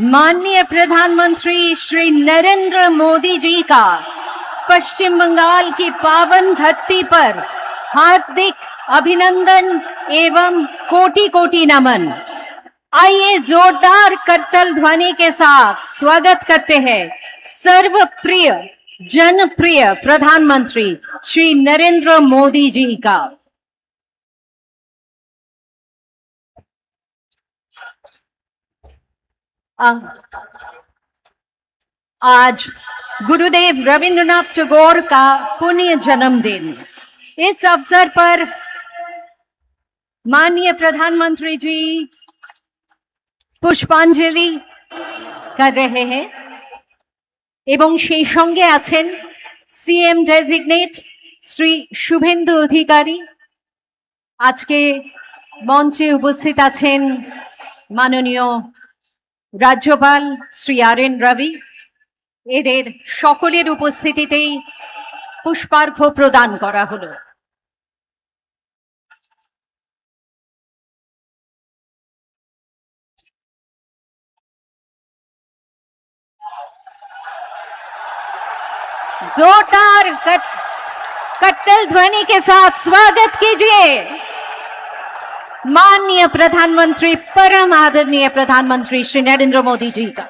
माननीय प्रधानमंत्री श्री नरेंद्र मोदी जी का पश्चिम बंगाल की पावन धरती पर हार्दिक अभिनंदन एवं कोटि कोटि नमन। आइए जोरदार करतल ध्वनि के साथ स्वागत करते हैं सर्वप्रिय जनप्रिय प्रधानमंत्री श्री नरेंद्र मोदी जी का। आज गुरुदेव रविंद्रनाथ टैगोर का पुण्य जन्मदिन। इस अवसर पर माननीय प्रधानमंत्री जी पुष्पांजलि कर रहे हैं एवं সেই সঙ্গে আছেন সিএম ডেজিগনেট শ্রী শুভেন্দু অধিকারী। আজকে মঞ্চে উপস্থিত আছেন মাননীয় রাজ্যপাল শ্রী আর.এন. রবি। এদের সকলের উপস্থিতিতেই পুষ্পার্ঘ্য প্রদান করা হলো। जोरदार कट्टल ध्वनि के साथ स्वागत कीजिए माननीय प्रधानमंत्री परम आदरणीय प्रधानमंत्री श्री नरेंद्र मोदी जी का।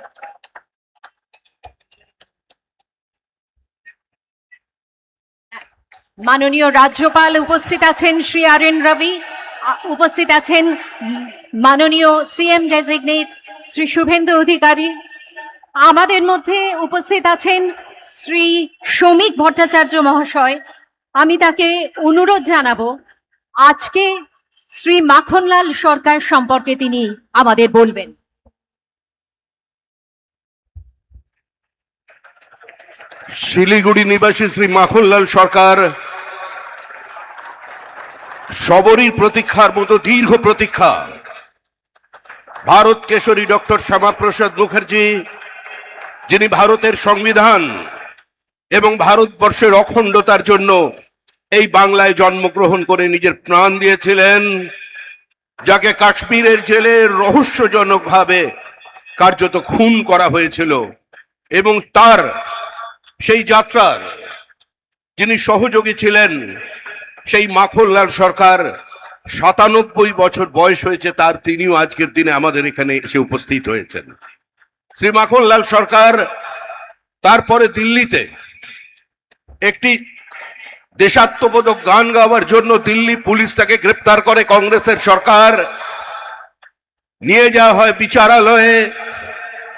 माननीय राज्यपाल उपस्थित आছেন श्री আর.এন. রবি, उपस्थित আছেন माननीय सीएम डेजिग्नेट श्री शुभेন্দু অধিকারী। আমাদের মধ্যে উপস্থিত আছেন শ্রী শ্রমিক ভট্টাচার্য মহাশয়। আমি তাকে অনুরোধ জানাবো আজকে শ্রী মাখনলাল সরকার সম্পর্কে তিনি আমাদের বলবেন। শিলিগুড়ি নিবাসী শ্রী মাখনলাল সরকার সবরই প্রতীক্ষার মতো দীর্ঘ প্রতীক্ষা। ভারত কেশরী ডক্টর শ্যামাপ্রসাদ মুখার্জি, যিনি ভারতের সংবিধান এবং ভারতবর্ষের অখণ্ডতার জন্য এই বাংলায় জন্মগ্রহণ করে নিজের প্রাণ দিয়েছিলেন, যাকে কাশ্মীরের জেলে রহস্যজনকভাবে কার্যত খুন করা হয়েছিল, এবং তার সেই যাত্রার যিনি সহযোগী ছিলেন, সেই মাখনলাল সরকার ৯৭ বছর বয়স হয়েছে তার, তিনিও আজকের দিনে আমাদের এখানে এসে উপস্থিত হয়েছেন। শ্রী মাখনলাল সরকার তারপরে দিল্লিতে একটি দেশাত্মবোধক গান গাওয়ার জন্য দিল্লি পুলিশ তাকে গ্রেপ্তার করে। কংগ্রেসের সরকার নিয়ে যাওয়া হয় বিচারালয়ে।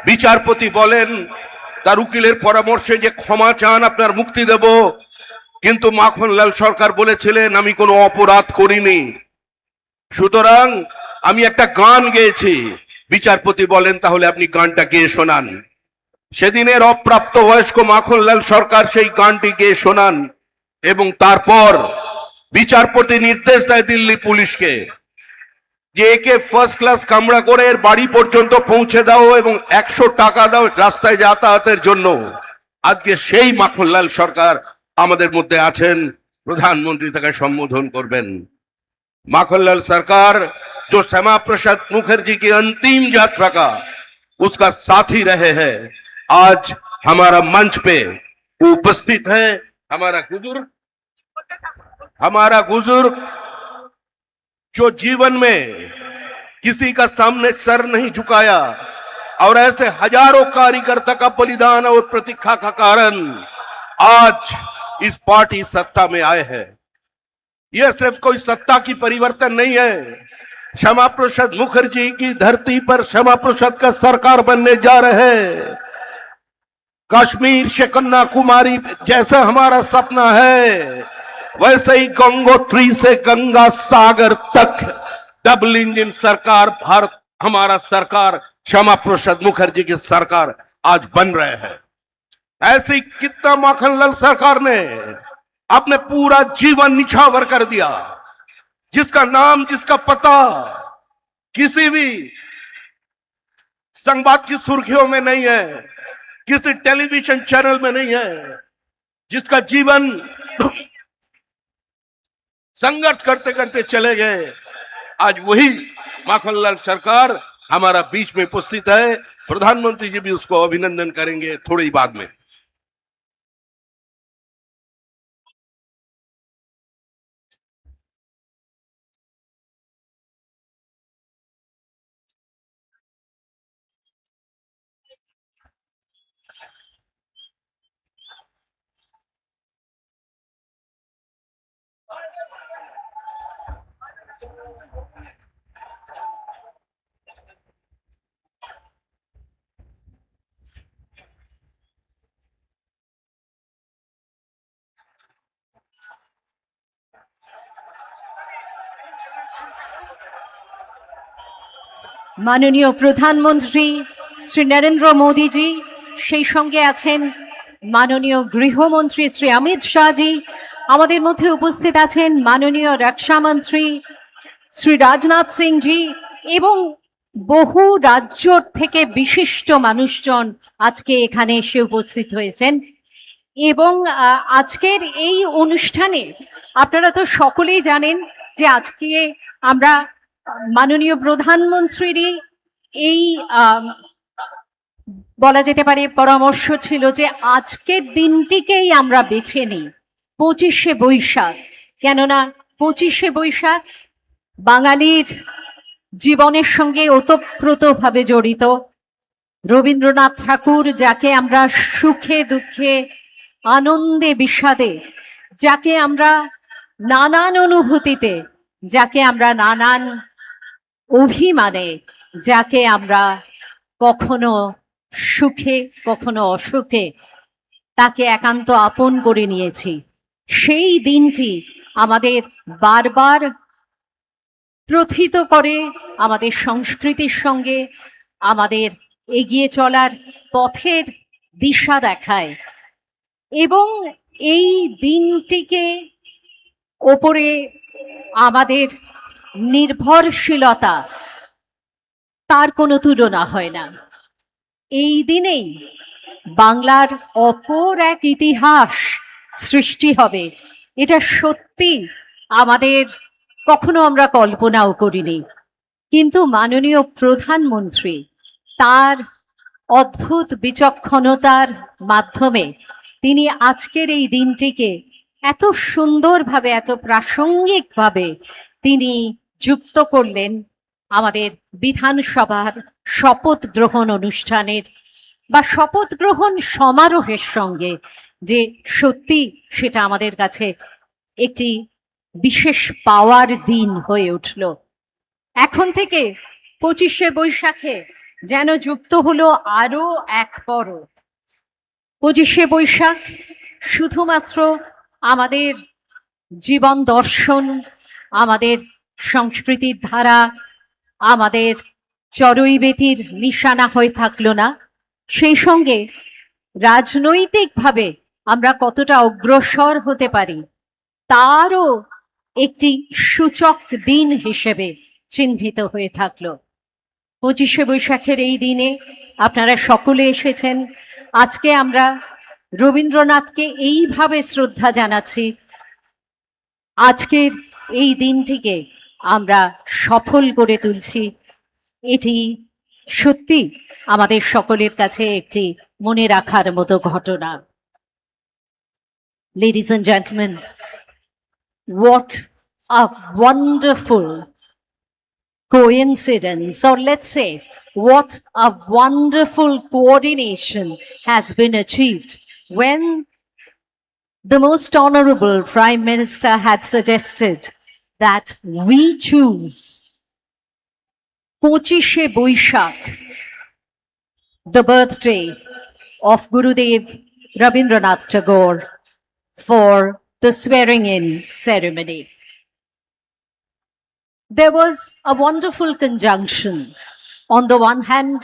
বিচারপতি বলেন তার উকিলের পরামর্শে যে ক্ষমা চান, আপনার মুক্তি দেব। কিন্তু মাখনলাল সরকার বলেছিলেন আমি কোনো অপরাধ করিনি, সুতরাং আমি একটা গান গেয়েছি বিচারপতি বলেন তাহলে আপনি গানটা গেয়ে শোনান। সেদিনের অপ্রাপ্ত বয়স্ক মাখনলাল সরকার সেই গানটি গেয়ে শোনান এবং তারপর বিচারপতি নির্দেশ দেয় দিল্লি পুলিশকে যে একে ফার্স্ট ক্লাস কামরা করে এর বাড়ি পর্যন্ত পৌঁছে দাও এবং 100 টাকা দাও রাস্তায় যাতায়াতের জন্য। আজকে সেই মাখনলাল সরকার আমাদের মধ্যে আছেন, प्रधानमंत्री तक संबोधन करबेन। माखनलाल सरकार जो श्यामा प्रसाद मुखर्जी की अंतिम यात्रा का उसका साथी रहे हैं, आज हमारा मंच पे उपस्थित है। हमारा बुजुर्ग जो जीवन में किसी का सामने सर नहीं झुकाया और ऐसे हजारों कार्यकर्ता का बलिदान और प्रतीक्षा का कारण आज इस पार्टी सत्ता में आए हैं। यह सिर्फ कोई सत्ता की परिवर्तन नहीं है, श्यामा प्रसाद मुखर्जी की धरती पर श्यामा प्रसाद का सरकार बनने जा रहे हैं। कश्मीर से कन्याकुमारी जैसा हमारा सपना है, वैसे ही गंगोत्री से गंगा सागर तक डबल इंजन सरकार भारत, हमारा सरकार श्यामा प्रसाद मुखर्जी की सरकार आज बन रहे हैं। ऐसी कितना माखनलाल सरकार ने अपने पूरा जीवन निछावर कर दिया, जिसका नाम जिसका पता किसी भी संवाद की सुर्खियों में नहीं है, किसी टेलीविजन चैनल में नहीं है, जिसका जीवन संघर्ष करते करते चले गए। आज वही माखनलाल सरकार हमारा बीच में उपस्थित है। प्रधानमंत्री जी भी उसको अभिनंदन करेंगे थोड़ी बाद में। মাননীয় প্রধানমন্ত্রী শ্রী নরেন্দ্র মোদীজি, সেই সঙ্গে আছেন মাননীয় গৃহমন্ত্রী শ্রী অমিত শাহজি, আমাদের মধ্যে উপস্থিত আছেন মাননীয় রক্ষামন্ত্রী শ্রী রাজনাথ সিংজি এবং বহু রাজ্য থেকে বিশিষ্ট মানুষজন আজকে এখানে এসে উপস্থিত হয়েছেন। এবং আজকের এই অনুষ্ঠানে আপনারা তো সকলেই জানেন যে আজকে আমরা মাননীয় প্রধানমন্ত্রীরই এই বলা যেতে পারে পরামর্শ ছিল যে আজকের দিনটিকেই আমরা বেছে নিই 25শে বৈশাখ। কেননা 25শে বৈশাখ বাঙালির জীবনের সঙ্গে ওতপ্রোতভাবে জড়িত। রবীন্দ্রনাথ ঠাকুর, যাকে আমরা সুখে দুঃখে আনন্দে বিষাদে, যাকে আমরা নানান অনুভূতিতে, যাকে আমরা নানান অভিমানে, যাকে আমরা কখনো সুখে কখনো অসুখে তাকে একান্ত আপন করে নিয়েছি, সেই দিনটি আমাদের বারবার প্রথিত করে, আমাদের সংস্কৃতির সঙ্গে আমাদের এগিয়ে চলার পথের দিশা দেখায়। এবং এই দিনটিকে ওপরে আমাদের নির্ভরশীলতা, তার কোনো তুলনা হয় না। এই দিনেই বাংলার অপর এক ইতিহাস সৃষ্টি হবে, এটা সত্যি আমাদের কখনো আমরা কল্পনাও করিনি। কিন্তু মাননীয় প্রধানমন্ত্রী তার অদ্ভুত বিচক্ষণতার মাধ্যমে তিনি আজকের এই দিনটিকে এত সুন্দরভাবে, এত প্রাসঙ্গিকভাবে তিনি যুক্ত করলেন আমাদের বিধানসভার শপথ গ্রহণ অনুষ্ঠানের বা শপথ গ্রহণ সমারোহের সঙ্গে, যে সত্যি সেটা আমাদের কাছে একটি বিশেষ পাওয়ার দিন হয়ে উঠল। এখন থেকে 25শে বৈশাখে যেন যুক্ত হলো আরো এক পরব। 25শে বৈশাখ শুধুমাত্র আমাদের জীবন দর্শন, আমাদের সংস্কৃতির ধারা, আমাদের চড়ুইবেতির নিশানা হয়ে থাকলো না, সেই সঙ্গে রাজনৈতিকভাবে আমরা কতটা অগ্রসর হতে পারি তারও একটি সূচক দিন হিসেবে চিহ্নিত হয়ে থাকলো। 25শে বৈশাখের এই দিনে আপনারা সকলে এসেছেন। আজকে আমরা রবীন্দ্রনাথকে এইভাবে শ্রদ্ধা জানাচ্ছি। আজকের এই দিনটিকে আমরা সফল করে তুলছি। এটি সত্যি আমাদের সকলের কাছে একটি মনে রাখার মতো ঘটনা। Ladies and gentlemen, what a wonderful coincidence, or let's say, what a wonderful coordination has been achieved when the most honorable Prime Minister had suggested that we choose 25শে Boishakh, the birthday of Gurudev Rabindranath Tagore, for the swearing-in ceremony. There was a wonderful conjunction. On the one hand,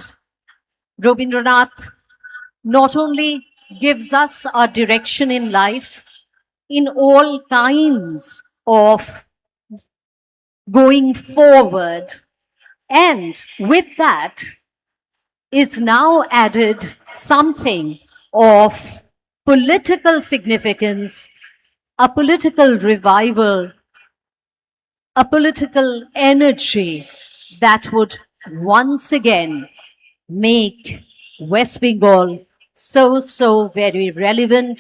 Rabindranath not only gives us a direction in life in all kinds of going forward, and with that is now added something of political significance, a political revival, a political energy that would once again make West Bengal so very relevant,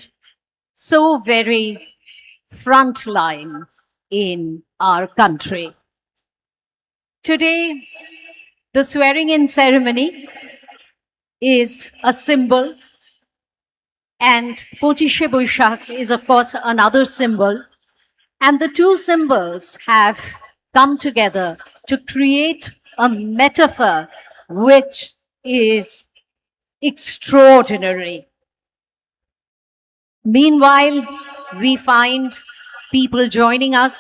so very frontline in our country. Today, the swearing-in ceremony is a symbol, and 25শে Boishakh is of course another symbol, and the two symbols have come together to create a metaphor which is extraordinary. Meanwhile, we find people joining us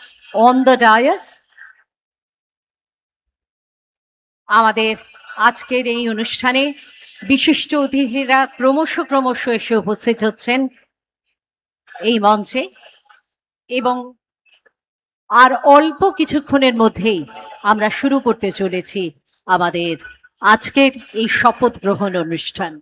on the dais. আমাদের আজকের এই অনুষ্ঠানে বিশিষ্ট অতিথিরা ক্রমশ এসে উপস্থিত হচ্ছেন এই মঞ্চে, এবং আর অল্প কিছুক্ষণের মধ্যেই আমরা শুরু করতে চলেছি আমাদের আজকের এই শপথ গ্রহণ অনুষ্ঠান।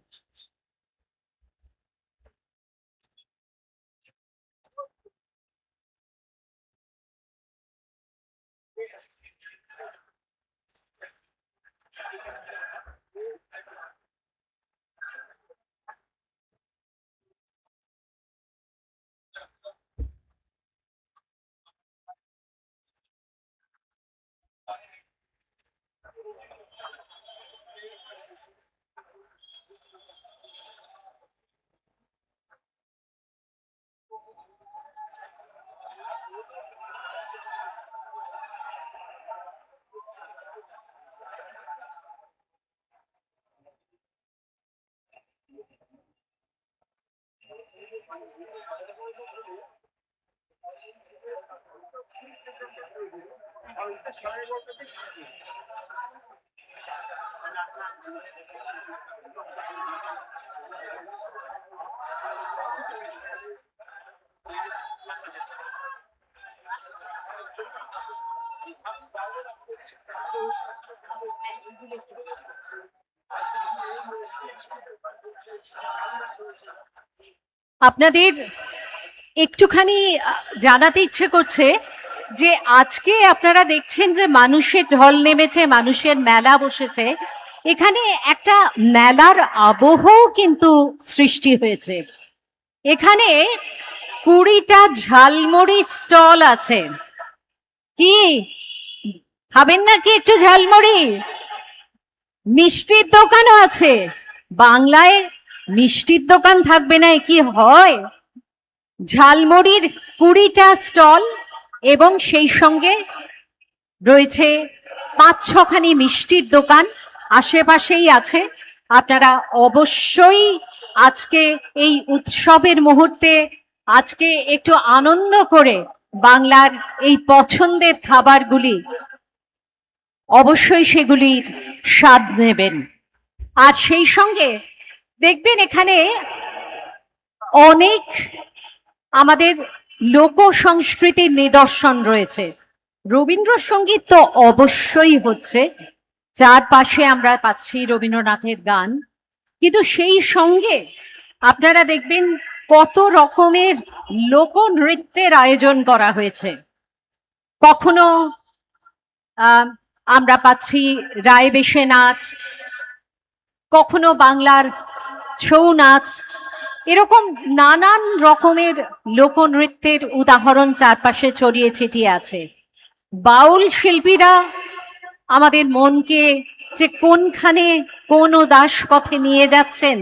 আপনাদের একটুখানি জানাতে ইচ্ছে করছে যে আজকে আপনারা দেখছেন যে মানুষের ঢল নেমেছে, মানুষের মেলা বসেছে। এখানে একটা মেলার আবহও কিন্তু সৃষ্টি হয়েছে। এখানে 20টা ঝালমুড়ি স্টল আছে। কি খাবেন নাকি একটু ঝালমুড়ি? মিষ্টির দোকানও আছে। বাংলায় মিষ্টির দোকান থাকবে না কি হয়? ঝালমুড়ির 20টা স্টল এবং সেই সঙ্গে রয়েছে 5-6খানি মিষ্টির দোকান আশেপাশেই আছে। আপনারা অবশ্যই আজকে এই উৎসবের মুহূর্তে আজকে একটু আনন্দ করে বাংলার এই পছন্দের খাবারগুলি অবশ্যই সেগুলির স্বাদ নেবেন। আর সেই সঙ্গে দেখবেন এখানে অনেক আমাদের লোক সংস্কৃতির নিদর্শন রয়েছে। রবীন্দ্রসঙ্গীত তো অবশ্যই হচ্ছে, চারপাশে আমরা পাচ্ছি রবীন্দ্রনাথের গান, কিন্তু সেই সঙ্গে আপনারা দেখবেন কত রকমের লোকনৃত্যের আয়োজন করা হয়েছে। কখনো আমরা পাচ্ছি রায়বেশে নাচ, কখনো বাংলার ছৌ নাচ, এরকম নানান রকমের লোকনৃত্যের উদাহরণ চারপাশে ছড়িয়ে ছিটিয়ে আছে। বাউল শিল্পীরা আমাদের মনকে যে কোনখানে কোন উদাস পথে নিয়ে যাচ্ছেন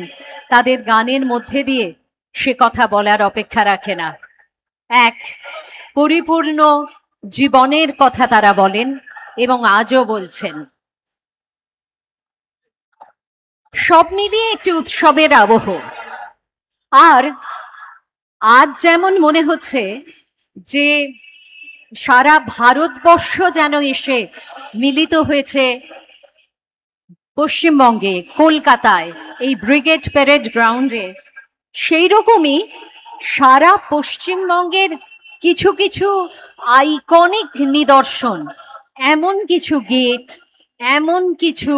তাদের গানের মধ্যে দিয়ে, সে কথা বলার অপেক্ষা রাখে না। এক পরিপূর্ণ জীবনের কথা তারা বলেন এবং আজও বলছেন। সব মিলিয়ে একটি উৎসবের আবহ। আর আজ যেমন মনে হচ্ছে যে সারা ভারতবর্ষ যেন এসে মিলিত হয়েছে পশ্চিমবঙ্গে, কলকাতায়, এই ব্রিগেড প্যারেড গ্রাউন্ডে, সেই রকমই সারা পশ্চিমবঙ্গের কিছু কিছু আইকনিক নিদর্শন, এমন কিছু গেট, এমন কিছু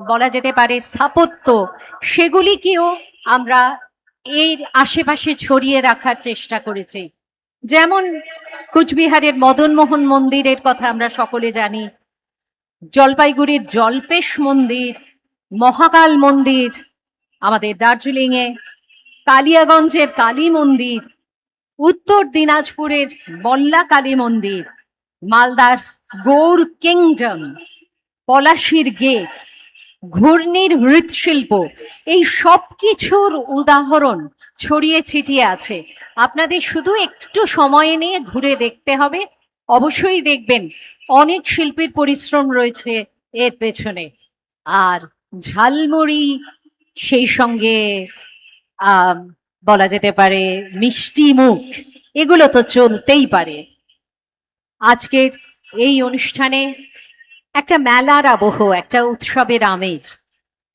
বলা যেতে পারে স্থাপত্য, সেগুলিকেও আমরা এর আশেপাশে ছড়িয়ে রাখার চেষ্টা করেছি। যেমন কুচবিহারের মদনমোহন মন্দিরের কথা আমরা সকলে জানি, জলপাইগুড়ির জল্পেশ মন্দির, মহাকাল মন্দির, আমাদের দার্জিলিংয়ে কালিয়াগঞ্জের কালী মন্দির, উত্তর দিনাজপুরের বল্লা কালী মন্দির, মালদার গৌর কিংডম, পলাশির গেট, ঘূর্ণির মৃৎশিল্প, এই সব কিছুর উদাহরণ ছড়িয়ে ছিটিয়ে আছে। আপনাদের শুধু একটু সময় নিয়ে ঘুরে দেখতে হবে, অবশ্যই দেখবেন অনেক শিল্পীর পরিশ্রম রয়েছে এর পেছনে। আর ঝালমুড়ি, সেই সঙ্গে বলা যেতে পারে মিষ্টি মুখ, এগুলো তো চলতেই পারে। আজকের এই অনুষ্ঠানে একটা মেলার আবহ, একটা উৎসবের আমেজ,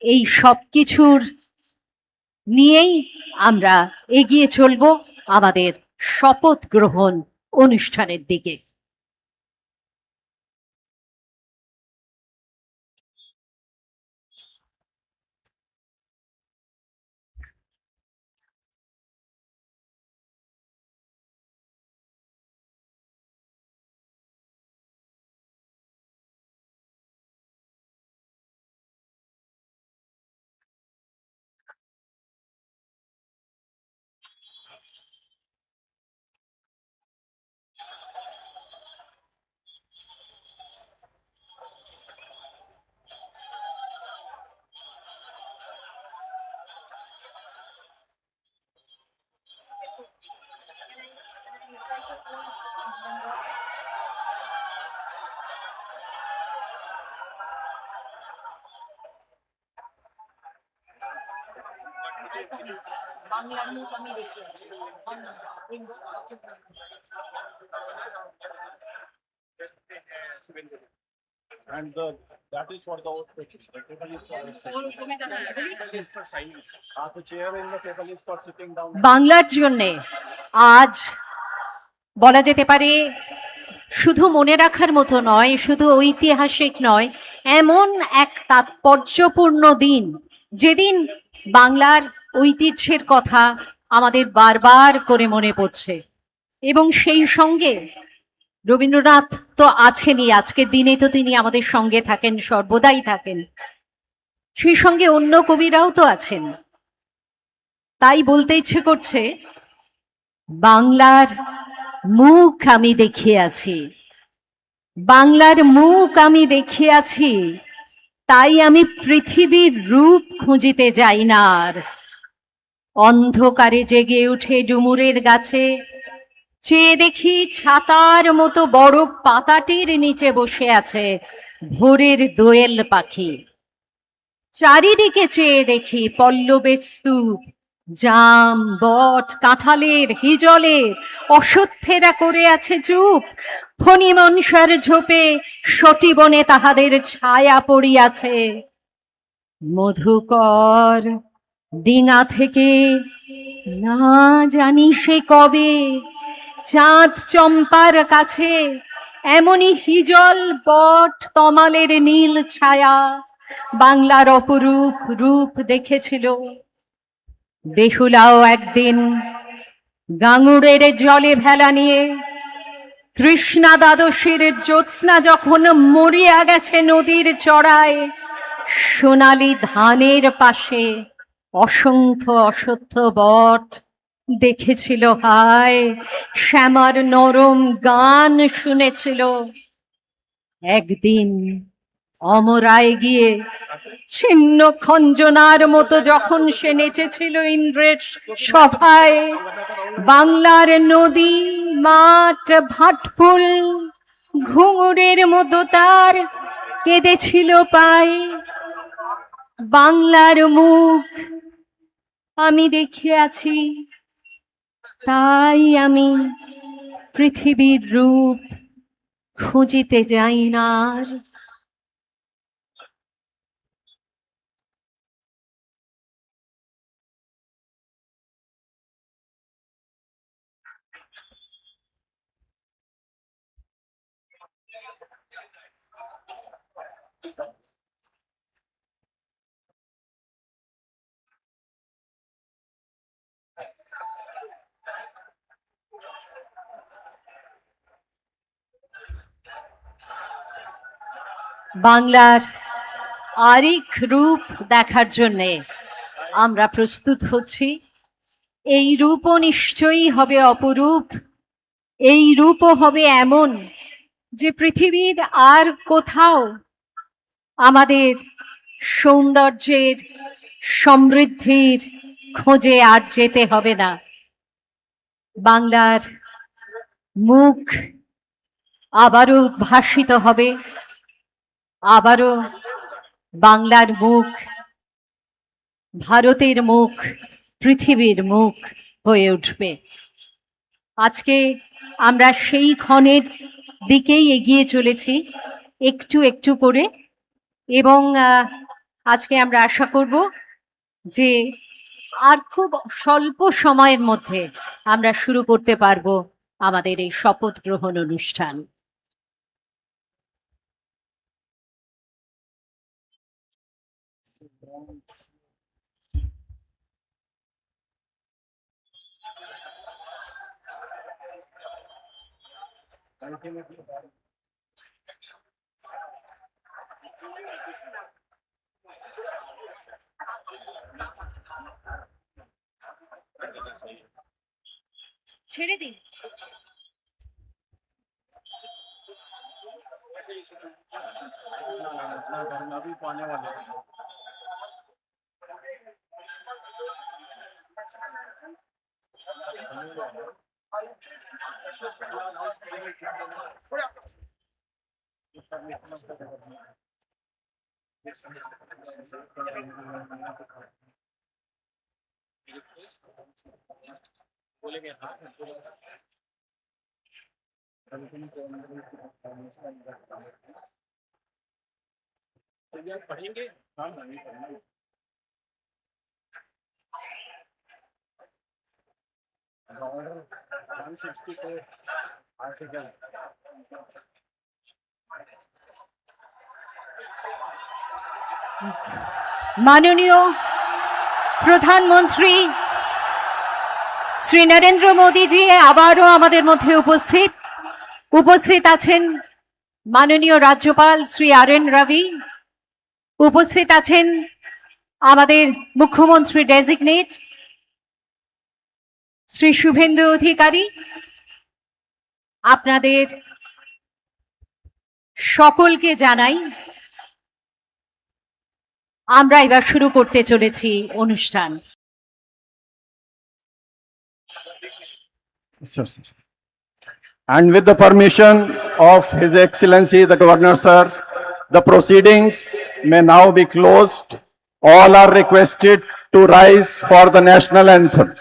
এই সব কিছুর নিয়েই আমরা এগিয়ে চলব আমাদের শপথ গ্রহণ অনুষ্ঠানের দিকে। বাংলার মুখ আমি দেখতে আছি। And that is for the the table is for signing. The chair in the table is for sitting down. বাংলার জন্যে আজ বলা যেতে পারে শুধু মনে রাখার মতো নয়, শুধু ঐতিহাসিক নয়, এমন এক তাৎপর্যপূর্ণ দিন, যেদিন বাংলার ঐতিহ্যের কথা আমাদের বারবার করে মনে পড়ছে। এবং সেই সঙ্গে রবীন্দ্রনাথ তো আছেনই, আজকের দিনে তো তিনি আমাদের সঙ্গে থাকেন, সর্বদাই থাকেন, সেই সঙ্গে অন্য কবিরাও তো আছেন। তাই বলতে ইচ্ছে করছে, বাংলার মুখ আমি দেখিয়ে আছি, বাংলার মুখ আমি দেখিয়ে আছি, তাই আমি পৃথিবীর রূপ খুঁজিতে যাই না আর। অন্ধকারে জেগে উঠে ডুমুরের গাছে চেয়ে দেখি ছাতার মতো বড় পাতাটির নিচে বসে আছে ভোরের দোয়েল পাখি। চারিদিকে চেয়ে দেখি পল্লবের স্তূপ, জাম, বট, কাঁঠালের, হিজলের, অশ্বত্থেরা করে আছে চুপ। ফণি মনসার ঝোপে সটি বনে তাহাদের ছায়া পড়িয়াছে। মধুকর ডিঙা থেকে না জানি সে কবে চাঁদ চম্পার কাছে এমনই হিজল, বট, তমালের নীল ছায়া বাংলার অপরূপ রূপ দেখেছিল। বেহুলাও একদিন গাঙুড়ের জলে ভেলা নিয়ে কৃষ্ণা দ্বাদশীর জ্যোৎস্না যখন মরিয়া গেছে নদীর চড়ায়, সোনালি ধানের পাশে অসংখ্য অশ্বত্থ বট দেখেছিল হায়, শ্যামার নরম গান শুনেছিল। একদিন অমরায় গিয়ে ছিন্ন খঞ্জনার মতো যখন সে নেচেছিল ইন্দ্রের সভায়, বাংলার নদী, মাঠ, ভাটফুল ঘুঙুরের মতো তার কেঁদেছিল পায়। বাংলার মুখ আমি দেখে আছি, তাই আমি পৃথিবীর রূপ খুঁজিতে যাই না আর। বাংলার আরেক রূপ দেখার জন্যে আমরা প্রস্তুত হচ্ছি। এই রূপও নিশ্চয়ই হবে অপরূপ, এই রূপও হবে এমন যে পৃথিবীর আর কোথাও আমাদের সৌন্দর্যের, সমৃদ্ধির খোঁজে আর যেতে হবে না। বাংলার মুখ আবারও উদ্ভাসিত হবে, আবারও বাংলার মুখ ভারতের মুখ, পৃথিবীর মুখ হয়ে উঠবে। আজকে আমরা সেই ক্ষণের দিকেই এগিয়ে চলেছি একটু একটু করে, এবং আজকে আমরা আশা করব যে আর খুব স্বল্প সময়ের মধ্যে আমরা শুরু করতে পারবো আমাদের এই শপথ গ্রহণ অনুষ্ঠান। ছেড়ে দিন। बोलेंगे हाँ पढ़ेंगे। हाँ ऑर्डर 164 आर्टिकल মাননীয় প্রধানমন্ত্রী শ্রী নরেন্দ্র মোদীজি আবারও আমাদের মধ্যে উপস্থিত আছেন। মাননীয় রাজ্যপাল শ্রী RN রাভি উপস্থিত আছেন। আমাদের মুখ্যমন্ত্রী ডেজিগনেট শ্রী শুভেন্দু অধিকারী। আপনাদের সকলকে জানাই আমরা এবার শুরু করতে চলেছি অনুষ্ঠান। And with the permission of His Excellency the Governor Sir, the proceedings may now be closed. All are requested to rise for the national anthem.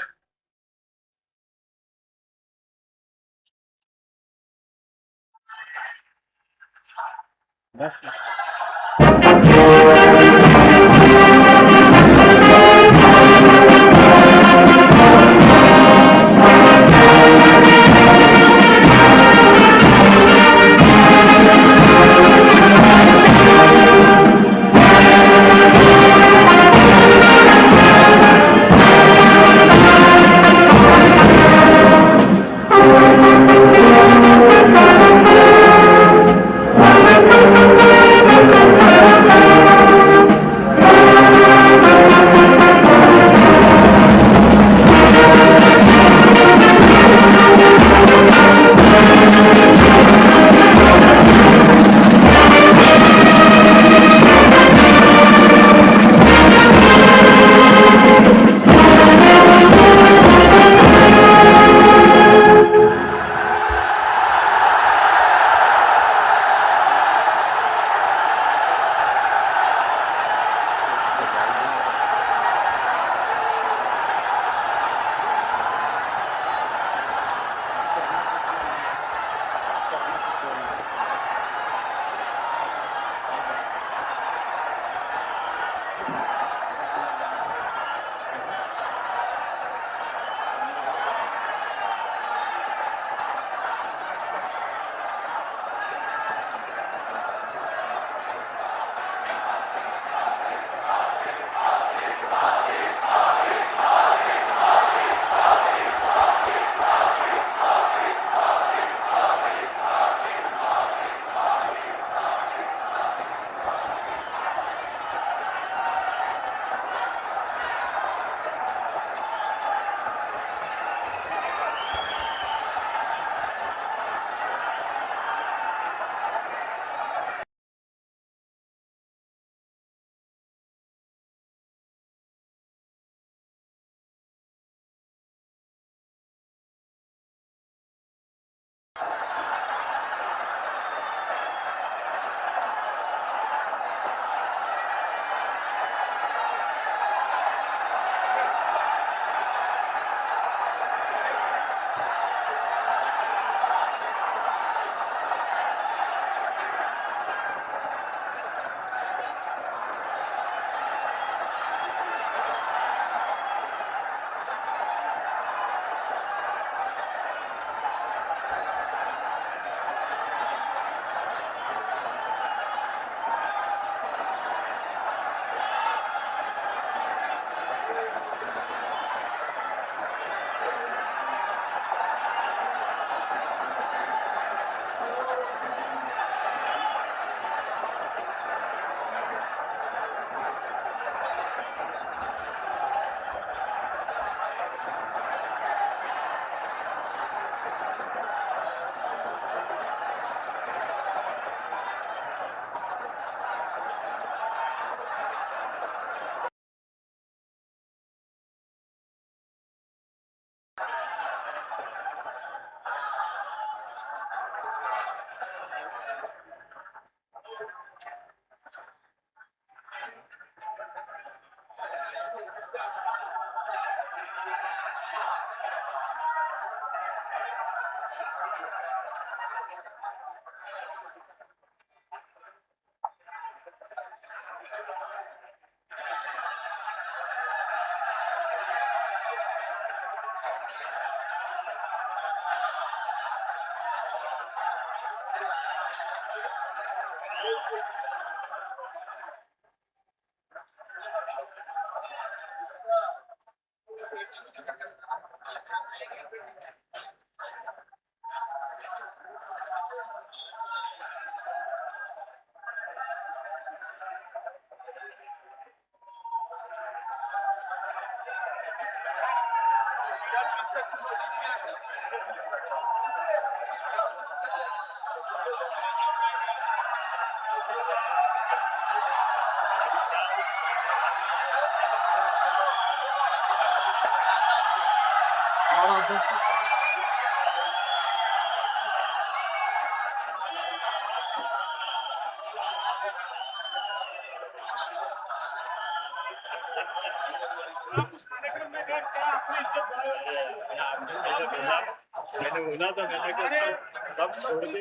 मैंने बोला था मैंने कहा सब छोड़ दे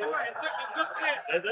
ऐसा